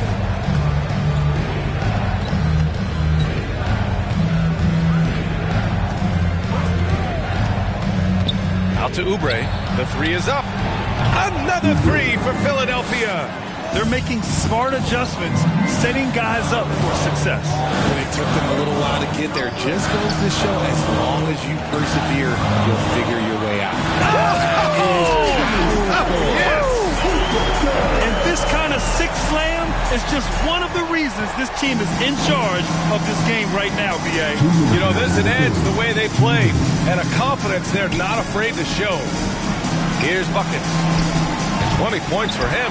Out to Oubre. The three is up. Another three for Philadelphia. They're making smart adjustments, setting guys up for success. It took them a little while to get there. Just goes to show, as long as you persevere, you'll figure your way out. And this kind of six slam is just one of the reasons this team is in charge of this game right now, B.A. You know, there's an edge the way they play and a confidence they're not afraid to show. Here's Buckets. 20 points for him.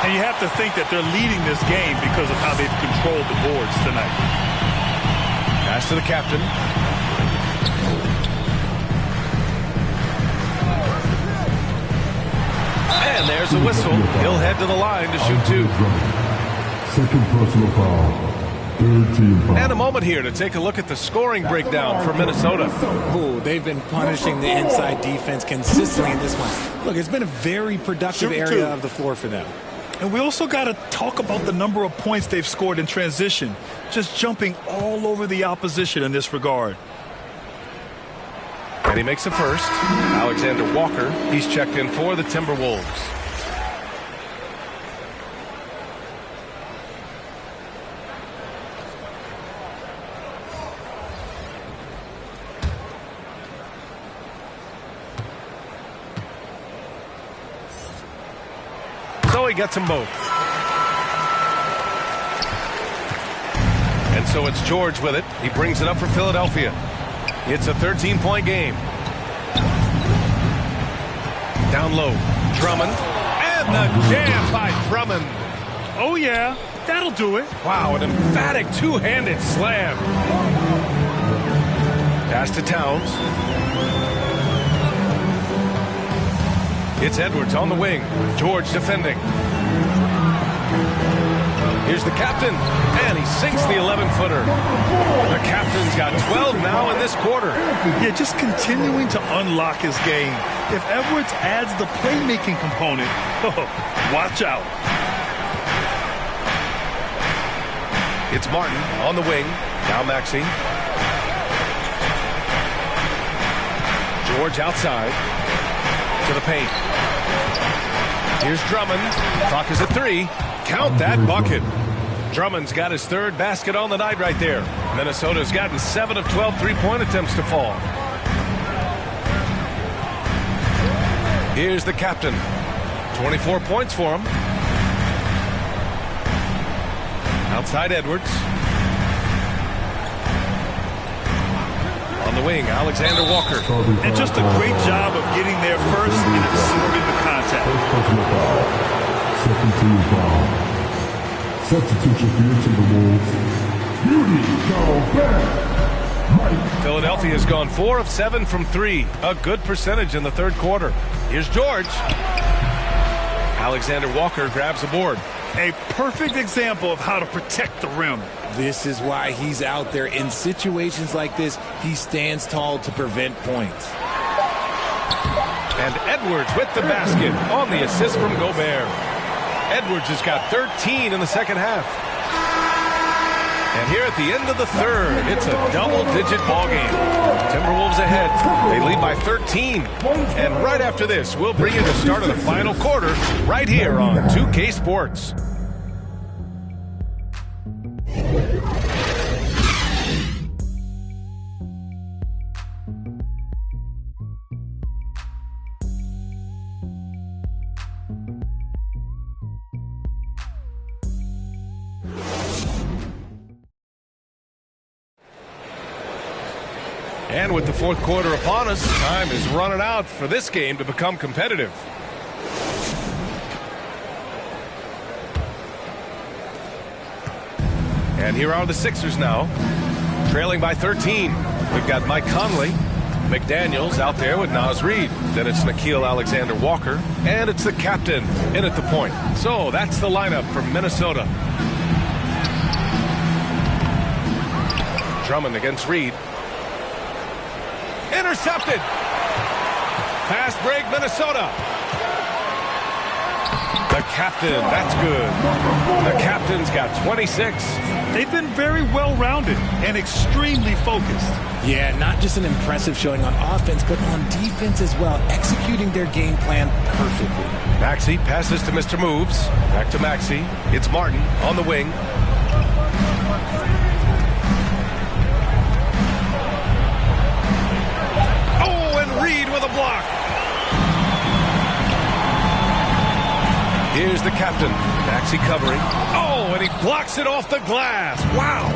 And you have to think that they're leading this game because of how they've controlled the boards tonight. Pass to the captain. And there's a whistle. He'll head to the line to shoot two. Second personal foul. Third team foul. And a moment here to take a look at the scoring breakdown for Minnesota. Oh, they've been punishing the inside defense consistently in this one. Look, it's been a very productive area of the floor for them. And we also got to talk about the number of points they've scored in transition. Just jumping all over the opposition in this regard. And he makes the first. Alexander Walker, he's checked in for the Timberwolves. So he gets them both. And so it's George with it. He brings it up for Philadelphia. It's a 13-point game. Down low, Drummond. And the jam by Drummond. Oh, yeah. That'll do it. Wow, an emphatic two-handed slam. Pass to Towns. It's Edwards on the wing. George defending. Here's the captain, and he sinks the 11-footer. The captain's got 12 now in this quarter. Yeah, just continuing to unlock his game. If Edwards adds the playmaking component, watch out. It's Martin on the wing. Now Maxey. George outside to the paint. Here's Drummond. Clock is at 3. Count that bucket. Drummond's got his third basket on the night right there. Minnesota's gotten 7 of 12 three-point attempts to fall. Here's the captain. 24 points for him. Outside Edwards. On the wing, Alexander Walker. And just a great job of getting there first and absorbing the contact. Second team foul. Substitution for your Timberwolves. Beauty, go back. Philadelphia has gone 4 of 7 from 3. A good percentage in the third quarter. Here's George. Alexander Walker grabs the board. A perfect example of how to protect the rim. This is why he's out there. In situations like this, he stands tall to prevent points. And Edwards with the basket on the assist from Gobert. Edwards has got 13 in the second half. And here at the end of the third, it's a double-digit ball game. Timberwolves ahead. They lead by 13. And right after this, we'll bring you the start of the final quarter right here on 2K Sports. And with the fourth quarter upon us, time is running out for this game to become competitive. And here are the Sixers now, trailing by 13. We've got Mike Conley, McDaniels out there with Naz Reid. Then it's Nickeil Alexander-Walker, and it's the captain in at the point. So that's the lineup for Minnesota. Drummond against Reid. Intercepted. Fast break, Minnesota. The The captain, that's good. The captain's got 26. They've been very well-rounded and extremely focused. Yeah, not just an impressive showing on offense, but on defense as well, executing their game plan perfectly. Maxey passes to Mr. Moves. Back to Maxey. It's Martin on the wing. Oh, and Reed with a block. Here's the captain. Maxey covering. Oh, and he blocks it off the glass. Wow.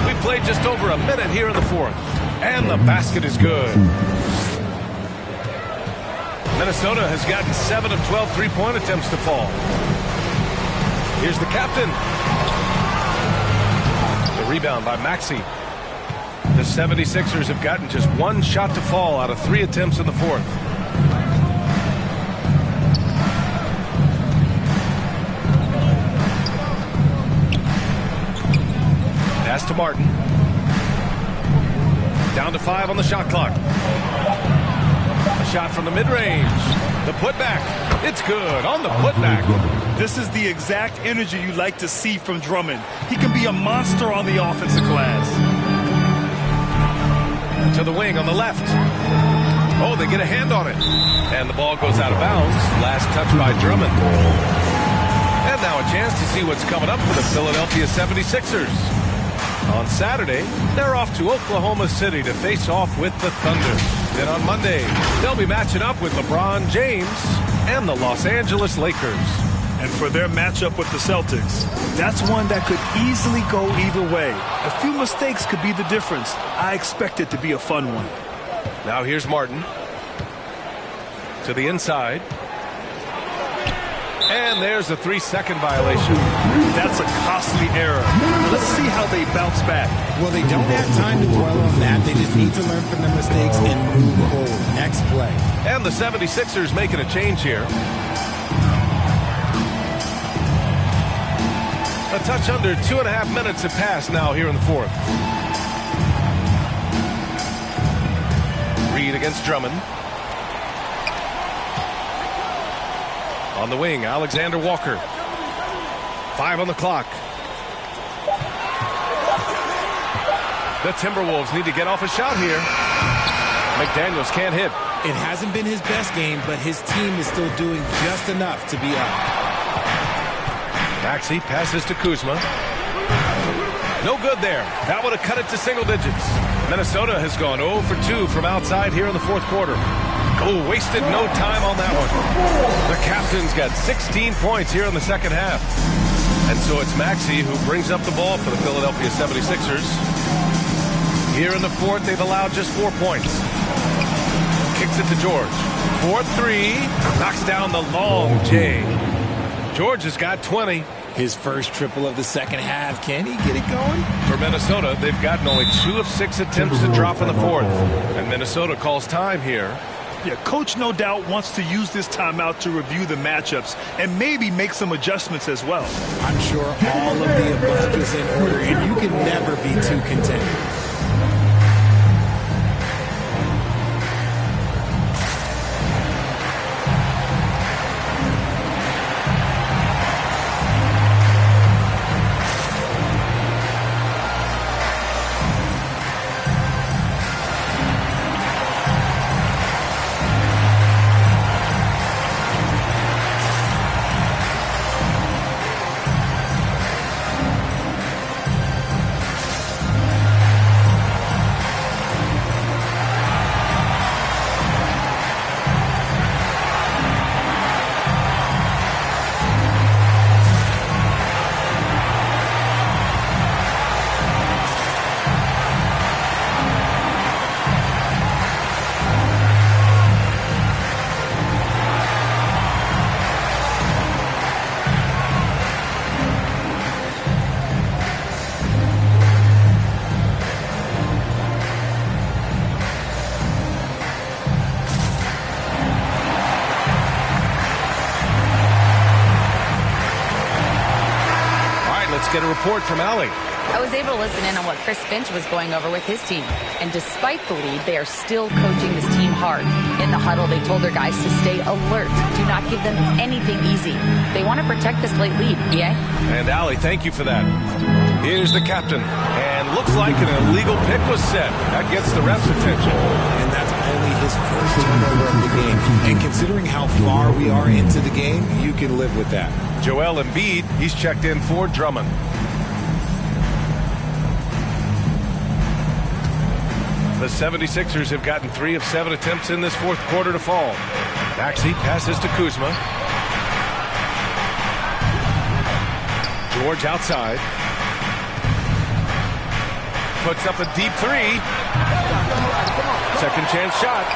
We played just over a minute here in the fourth. And the basket is good. Minnesota has gotten 7 of 12 three-point attempts to fall. Here's the captain. The rebound by Maxey. The 76ers have gotten just one shot to fall out of 3 attempts in the fourth. Pass to Martin. Down to 5 on the shot clock. A shot from the mid-range. The putback. It's good on the putback. This is the exact energy you like to see from Drummond. He can be a monster on the offensive glass. To the wing on the left. Oh, they get a hand on it. And the ball goes out of bounds. Last touch by Drummond. And now a chance to see what's coming up for the Philadelphia 76ers. On Saturday, they're off to Oklahoma City to face off with the Thunder. Then on Monday, they'll be matching up with LeBron James and the Los Angeles Lakers. And for their matchup with the Celtics, that's one that could easily go either way. A few mistakes could be the difference. I expect it to be a fun one. Now here's Martin. To the inside. And there's a 3-second violation. That's a costly error. Let's see how they bounce back. Well, they don't have time to dwell on that. They just need to learn from their mistakes and move forward. Next play. And the 76ers making a change here. A touch under 2.5 minutes have passed now here in the fourth. Reed against Drummond. On the wing, Alexander Walker. 5 on the clock. The Timberwolves need to get off a shot here. McDaniels can't hit. It hasn't been his best game, but his team is still doing just enough to be up. Maxey passes to Kuzma. No good there. That would have cut it to single digits. Minnesota has gone 0 for 2 from outside here in the fourth quarter. Oh, wasted no time on that one. The captain's got 16 points here in the second half. And so it's Maxey who brings up the ball for the Philadelphia 76ers. Here in the fourth, they've allowed just 4 points. Kicks it to George. 4-3. Knocks down the long J. George has got 20. His first triple of the second half. Can he get it going? For Minnesota, they've gotten only 2 of 6 attempts to drop in the fourth. And Minnesota calls time here. Yeah, coach no doubt wants to use this timeout to review the matchups and maybe make some adjustments as well. I'm sure all of the above is in order, and you can never be too content. Get a report from Allie. I was able to listen in on what Chris Finch was going over with his team. And despite the lead, they are still coaching this team hard. In the huddle, they told their guys to stay alert. Do not give them anything easy. They want to protect this late lead, yeah? And Allie, thank you for that. Here's the captain. And looks like an illegal pick was set. That gets the ref's attention. And that's only his first turnover of the game. And considering how far we are into the game, you can live with that. Joel Embiid, he's checked in for Drummond. The 76ers have gotten 3 of 7 attempts in this fourth quarter to fall. Maxey passes to Kuzma. George outside. Puts up a deep 3. Second chance shot.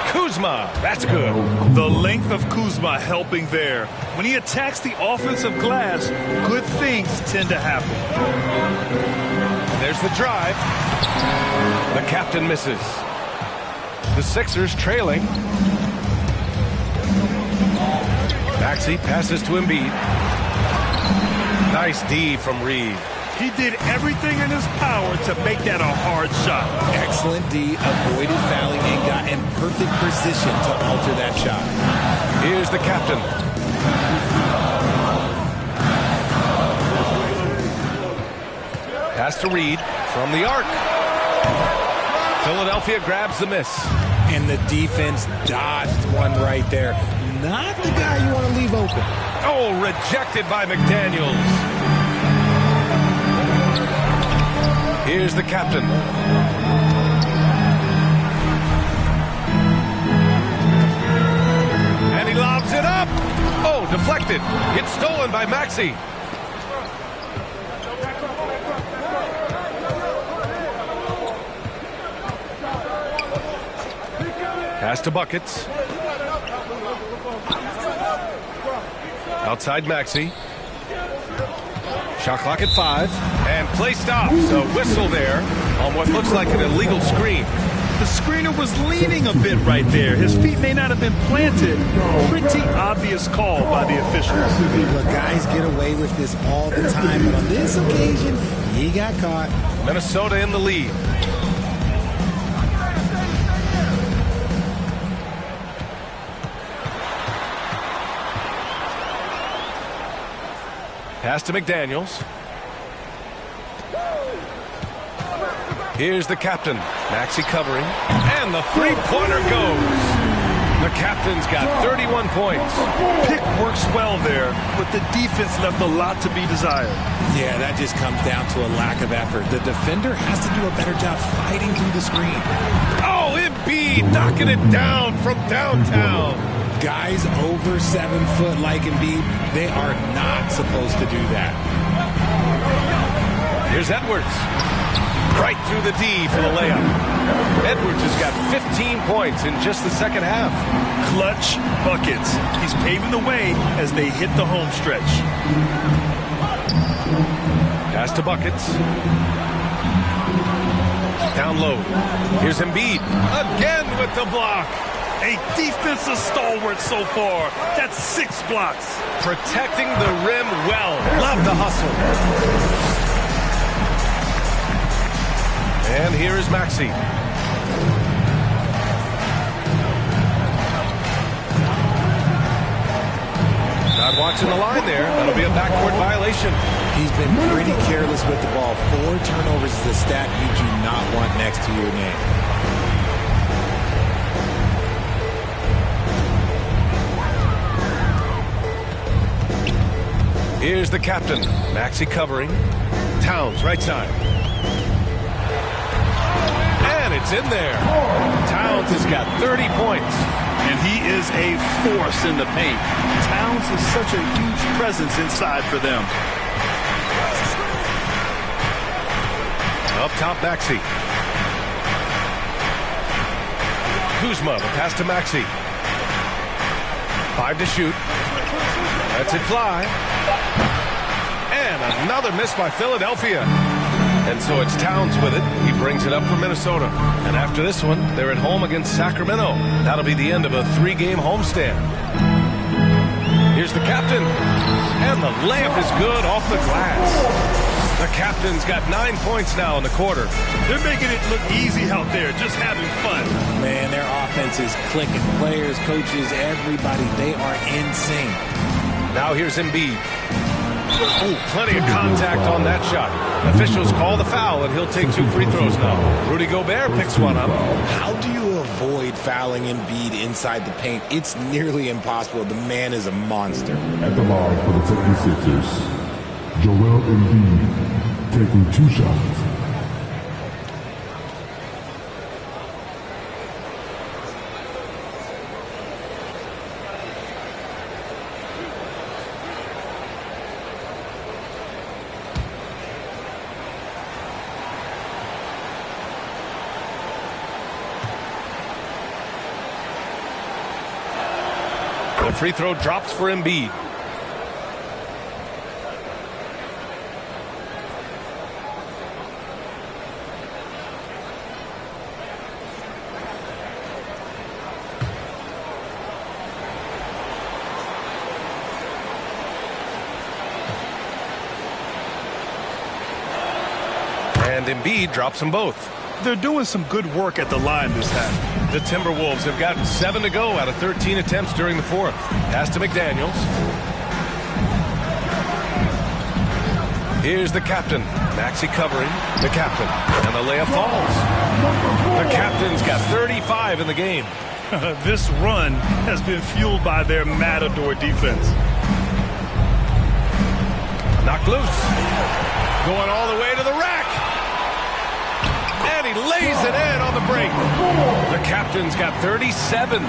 Kuzma, that's good. The length of Kuzma helping there. When he attacks the offensive glass, good things tend to happen. There's the drive. The captain misses. The Sixers trailing. Maxey passes to Embiid. Nice D from Reed. He did everything in his power to make that a hard shot. Excellent D, avoided fouling and got in perfect position to alter that shot. Here's the captain. Pass to Reed from the arc. Philadelphia grabs the miss. And the defense dodged one right there. Not the guy you want to leave open. Oh, rejected by McDaniels. Here's the captain. And he lobs it up. Oh, deflected. It's stolen by Maxey. Pass to Buckets. Outside Maxey. Shot clock at 5. And play stops. A whistle there on what looks like an illegal screen. The screener was leaning a bit right there. His feet may not have been planted. Pretty obvious call by the officials. Look, guys get away with this all the time, but on this occasion, he got caught. Minnesota in the lead. Pass to McDaniels. Here's the captain. Maxey covering. And the three-pointer goes. The captain's got 31 points. Pick works well there, but the defense left a lot to be desired. Yeah, that just comes down to a lack of effort. The defender has to do a better job fighting through the screen. Oh, Embiid knocking it down from downtown. Guys over 7 foot like Embiid, they are not supposed to do that. Here's Edwards. Right through the D for the layup. Edwards has got 15 points in just the second half. Clutch buckets. He's paving the way as they hit the home stretch. Pass to Buckets. Down low. Here's Embiid. Again with the block. A defensive stalwart so far. That's 6 blocks. Protecting the rim well. Love the hustle. And here is Maxey. Not watching the line there. That'll be a backcourt violation. He's been pretty careless with the ball. 4 turnovers is a stat you do not want next to your name. Here's the captain. Maxey covering. Towns, right side. And it's in there. Towns has got 30 points. And he is a force in the paint. Towns is such a huge presence inside for them. Up top, Maxey. Kuzma, the pass to Maxey. 5 to shoot. Lets it fly. And another miss by Philadelphia. And so it's Towns with it. He brings it up for Minnesota. And after this one, they're at home against Sacramento. That'll be the end of a 3-game homestand. Here's the captain. And the layup is good off the glass. The captain's got 9 points now in the quarter. They're making it look easy out there, just having fun. Man, their offense is clicking. Players, coaches, everybody, they are in sync. Now here's Embiid. Oh, plenty of contact on that shot. Officials call the foul, and he'll take 2 free throws now. Rudy Gobert picks one up. How do you avoid fouling Embiid inside the paint? It's nearly impossible. The man is a monster. At the line for the 76ers, Joel Embiid taking 2 shots. The free throw drops for Embiid. And Embiid drops them both. They're doing some good work at the line this half. The Timberwolves have gotten 7 to go out of 13 attempts during the 4th. Pass to McDaniels. Here's the captain. Maxey covering the captain. And the layup falls. The captain's got 35 in the game. This run has been fueled by their matador defense. Knocked loose. Going all the way to the rack. And he lays it in on the break. The captain's got 37.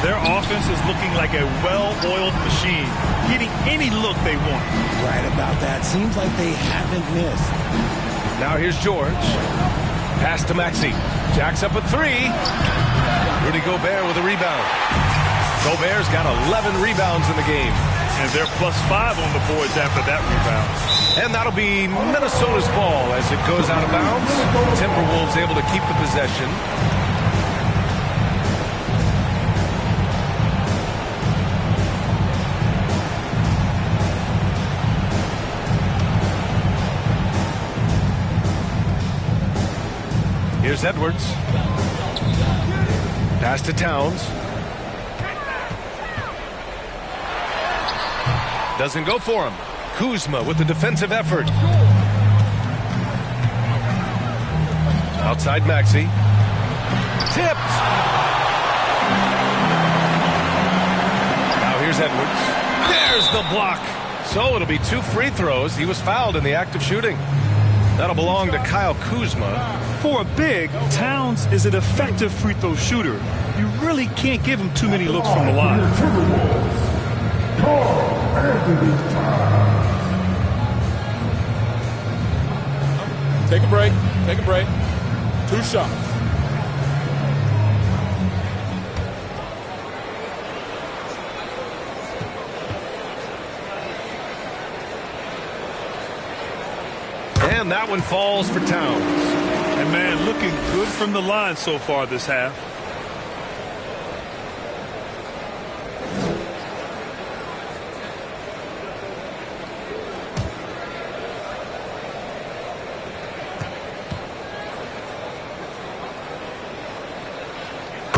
Their offense is looking like a well-oiled machine, getting any look they want. Right about that. Seems like they haven't missed. Now here's George. Pass to Maxey. Jacks up a 3. Rudy Gobert with a rebound. Gobert's got 11 rebounds in the game. And they're +5 on the boards after that rebound. And that'll be Minnesota's ball as it goes out of bounds. Timberwolves able to keep the possession. Here's Edwards. Pass to Towns. Doesn't go for him. Kuzma with the defensive effort. Outside Maxey. Tipped. Now here's Edwards. There's the block. So it'll be 2 free throws. He was fouled in the act of shooting. That'll belong to Kyle Kuzma. For a big, Towns is an effective free throw shooter. You really can't give him too many looks from the line. Take a break. Take a break. 2 shots. And that one falls for Towns. And man, looking good from the line so far this half.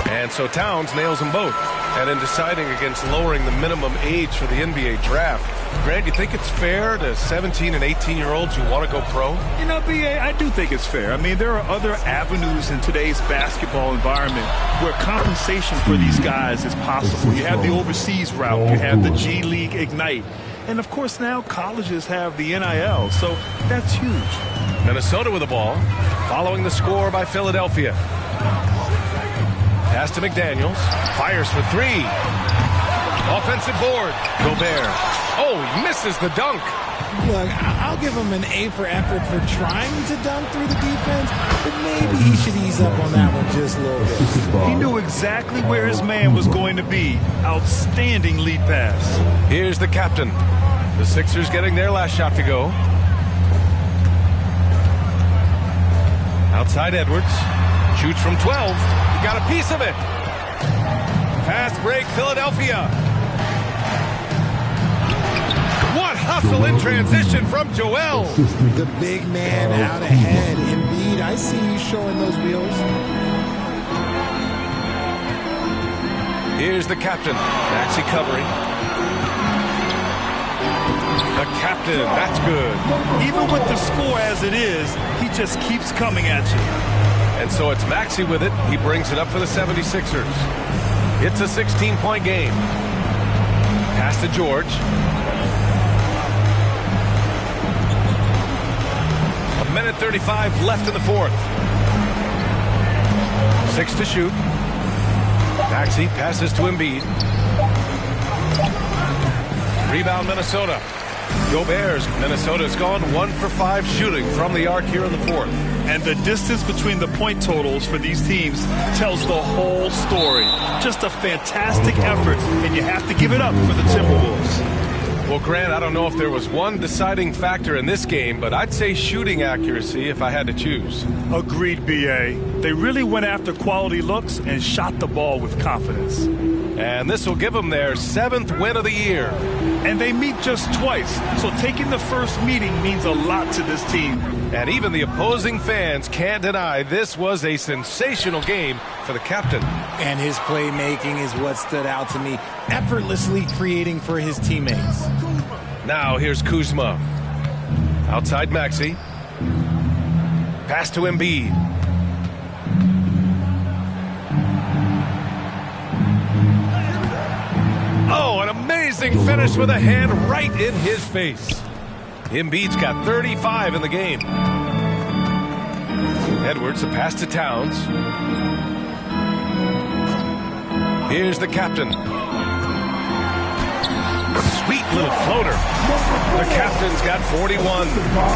And so Towns nails them both. And in deciding against lowering the minimum age for the NBA draft, Grant, you think it's fair to 17 and 18-year-olds who want to go pro? You know, B.A., I do think it's fair. I mean, there are other avenues in today's basketball environment where compensation for these guys is possible. You have the overseas route. You have the G League Ignite. And, of course, now colleges have the NIL, so that's huge. Minnesota with the ball, following the score by Philadelphia. Pass to McDaniels. Fires for 3. Offensive board. Gobert. Oh, he misses the dunk. Look, I'll give him an A for effort for trying to dunk through the defense, but maybe he should ease up on that one just a little bit. He knew exactly where his man was going to be. Outstanding lead pass. Here's the captain. The Sixers getting their last shot to go. Outside Edwards. Shoots from 12. He got a piece of it. Fast break, Philadelphia. What hustle in transition from Joel. The big man out ahead. Embiid, I see you showing those wheels. Here's the captain. Maxey covering. The captain, that's good. Even with the score as it is, he just keeps coming at you. And so it's Maxey with it. He brings it up for the 76ers. It's a 16-point game. Pass to George. A minute 35 left in the fourth. 6 to shoot. Maxey passes to Embiid. Rebound Minnesota. Go Bears. Minnesota's gone 1 for 5 shooting from the arc here in the fourth. And the distance between the point totals for these teams tells the whole story. Just a fantastic effort, and you have to give it up for the Timberwolves. Well, Grant, I don't know if there was one deciding factor in this game, but I'd say shooting accuracy if I had to choose. Agreed, B.A. They really went after quality looks and shot the ball with confidence. And this will give them their 7th win of the year. And they meet just twice, so taking the first meeting means a lot to this team. And even the opposing fans can't deny this was a sensational game for the captain. And his playmaking is what stood out to me, effortlessly creating for his teammates. Now here's Kuzma. Outside Maxey. Pass to Embiid. Oh, an amazing finish with a hand right in his face. Embiid's got 35 in the game. Edwards, a pass to Towns. Here's the captain. Sweet little floater. The captain's got 41.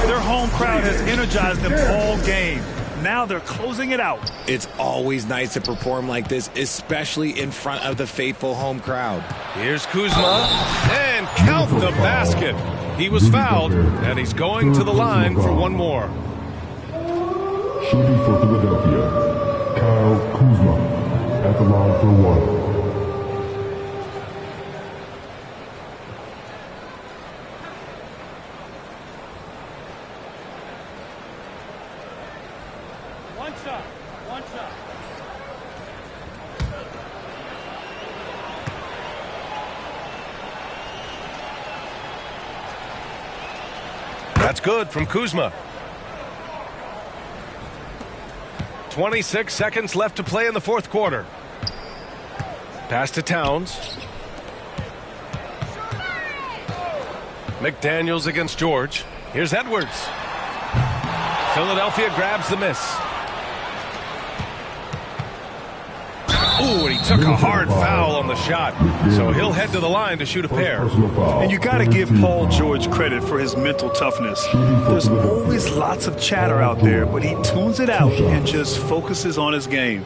Their home crowd has energized them all game. Now they're closing it out. It's always nice to perform like this, especially in front of the faithful home crowd. Here's Kuzma, and count the basket. He was fouled, and he's going to the line for one more. Shooting for Philadelphia, Kyle Kuzma at the line for one. One shot. That's good from Kuzma. 26 seconds left to play in the fourth quarter. Pass to Towns. McDaniels against George. Here's Edwards. Philadelphia grabs the miss. Ooh, and he took a hard foul on the shot. So he'll head to the line to shoot a pair. And you got to give Paul George credit for his mental toughness. There's always lots of chatter out there, but he tunes it out and just focuses on his game.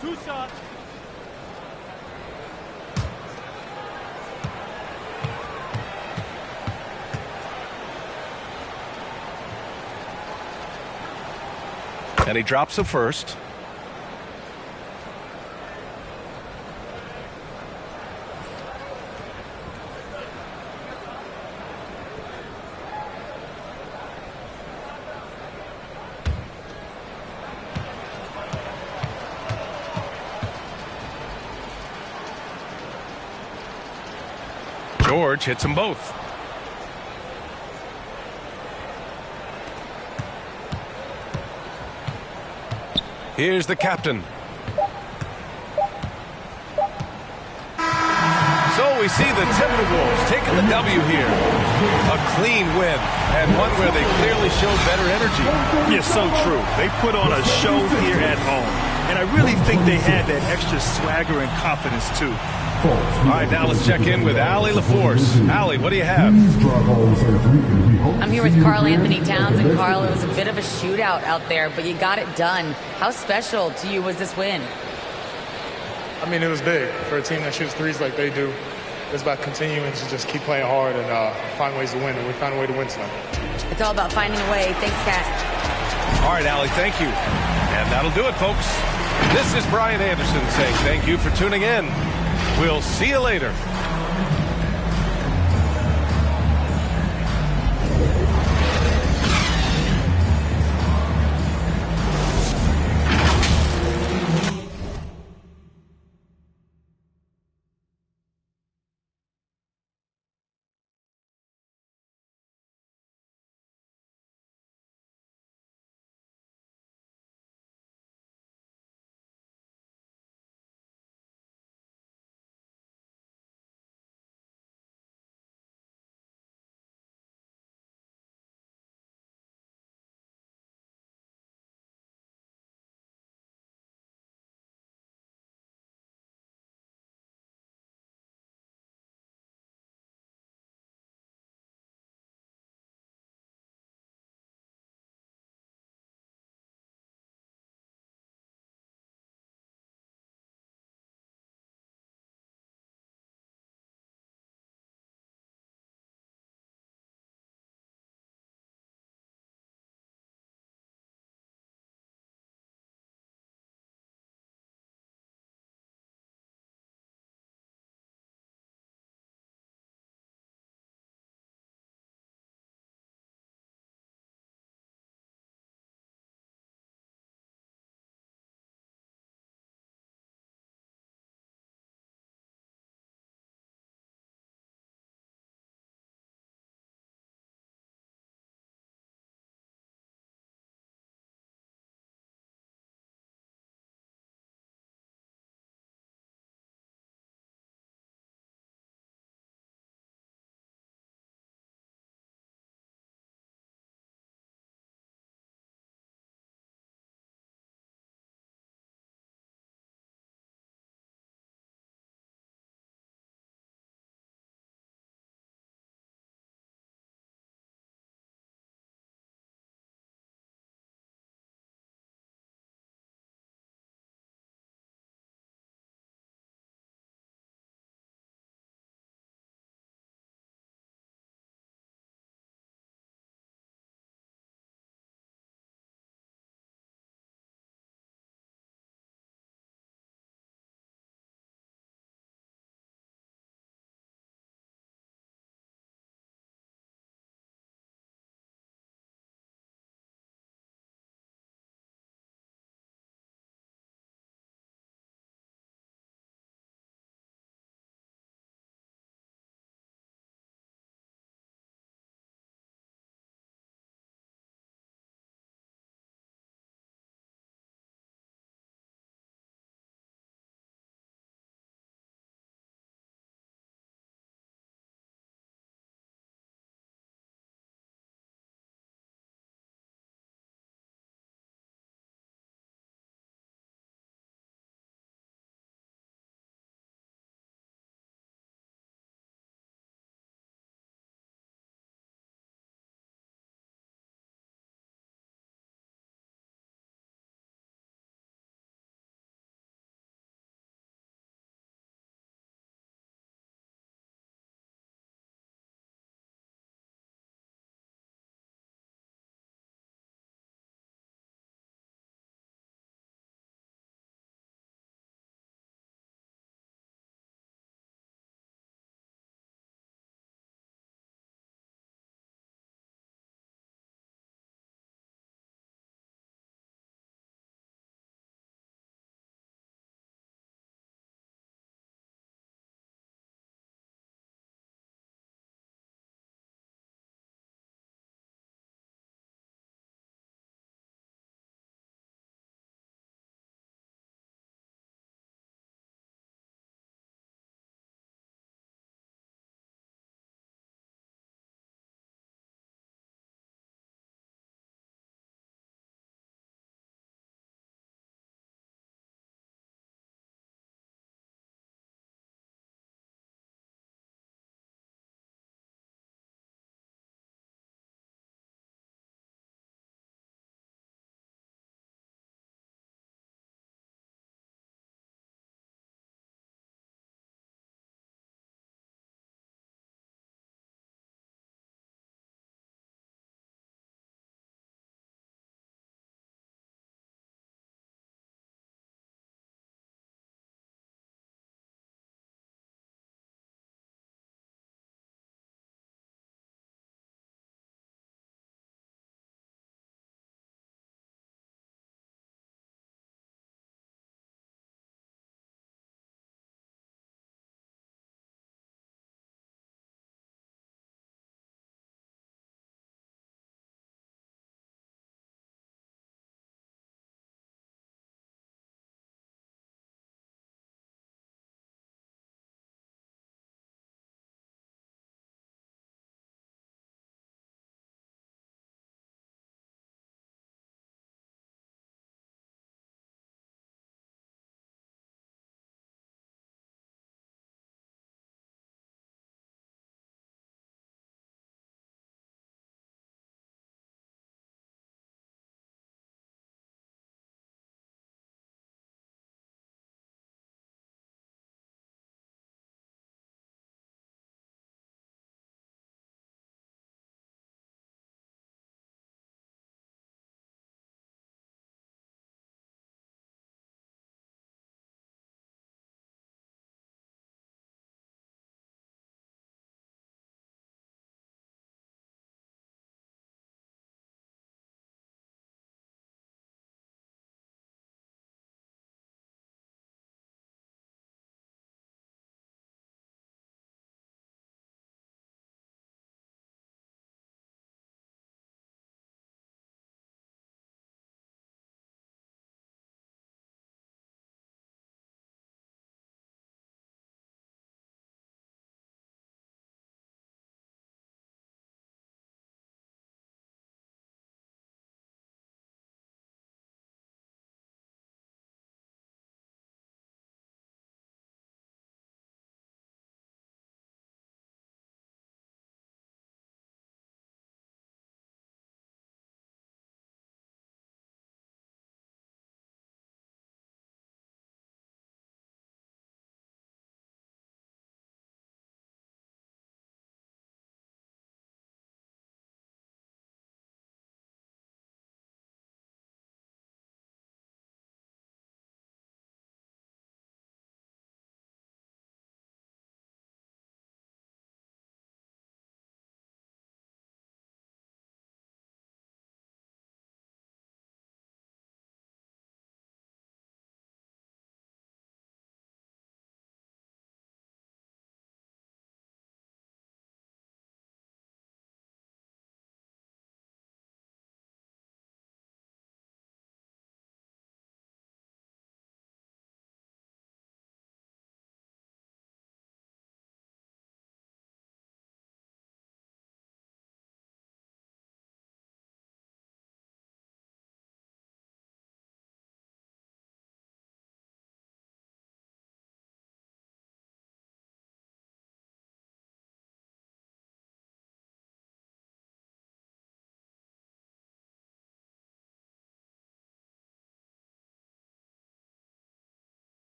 2 shots. And he drops the first. George hits them both. Here's the captain. So we see the Timberwolves taking the W here. A clean win, and one where they clearly showed better energy. Yeah, so true. They put on a show here at home. And I really think they had that extra swagger and confidence, too. All right, now let's check in with Allie LaForce. Allie, what do you have? I'm here with Karl Anthony Towns, and Karl, it was a bit of a shootout out there, but you got it done. How special to you was this win? I mean, it was big. For a team that shoots threes like they do, it's about continuing to just keep playing hard and find ways to win, and we found a way to win tonight. It's all about finding a way. Thanks, Kat. All right, Allie, thank you. And that'll do it, folks. This is Brian Anderson saying thank you for tuning in. We'll see you later.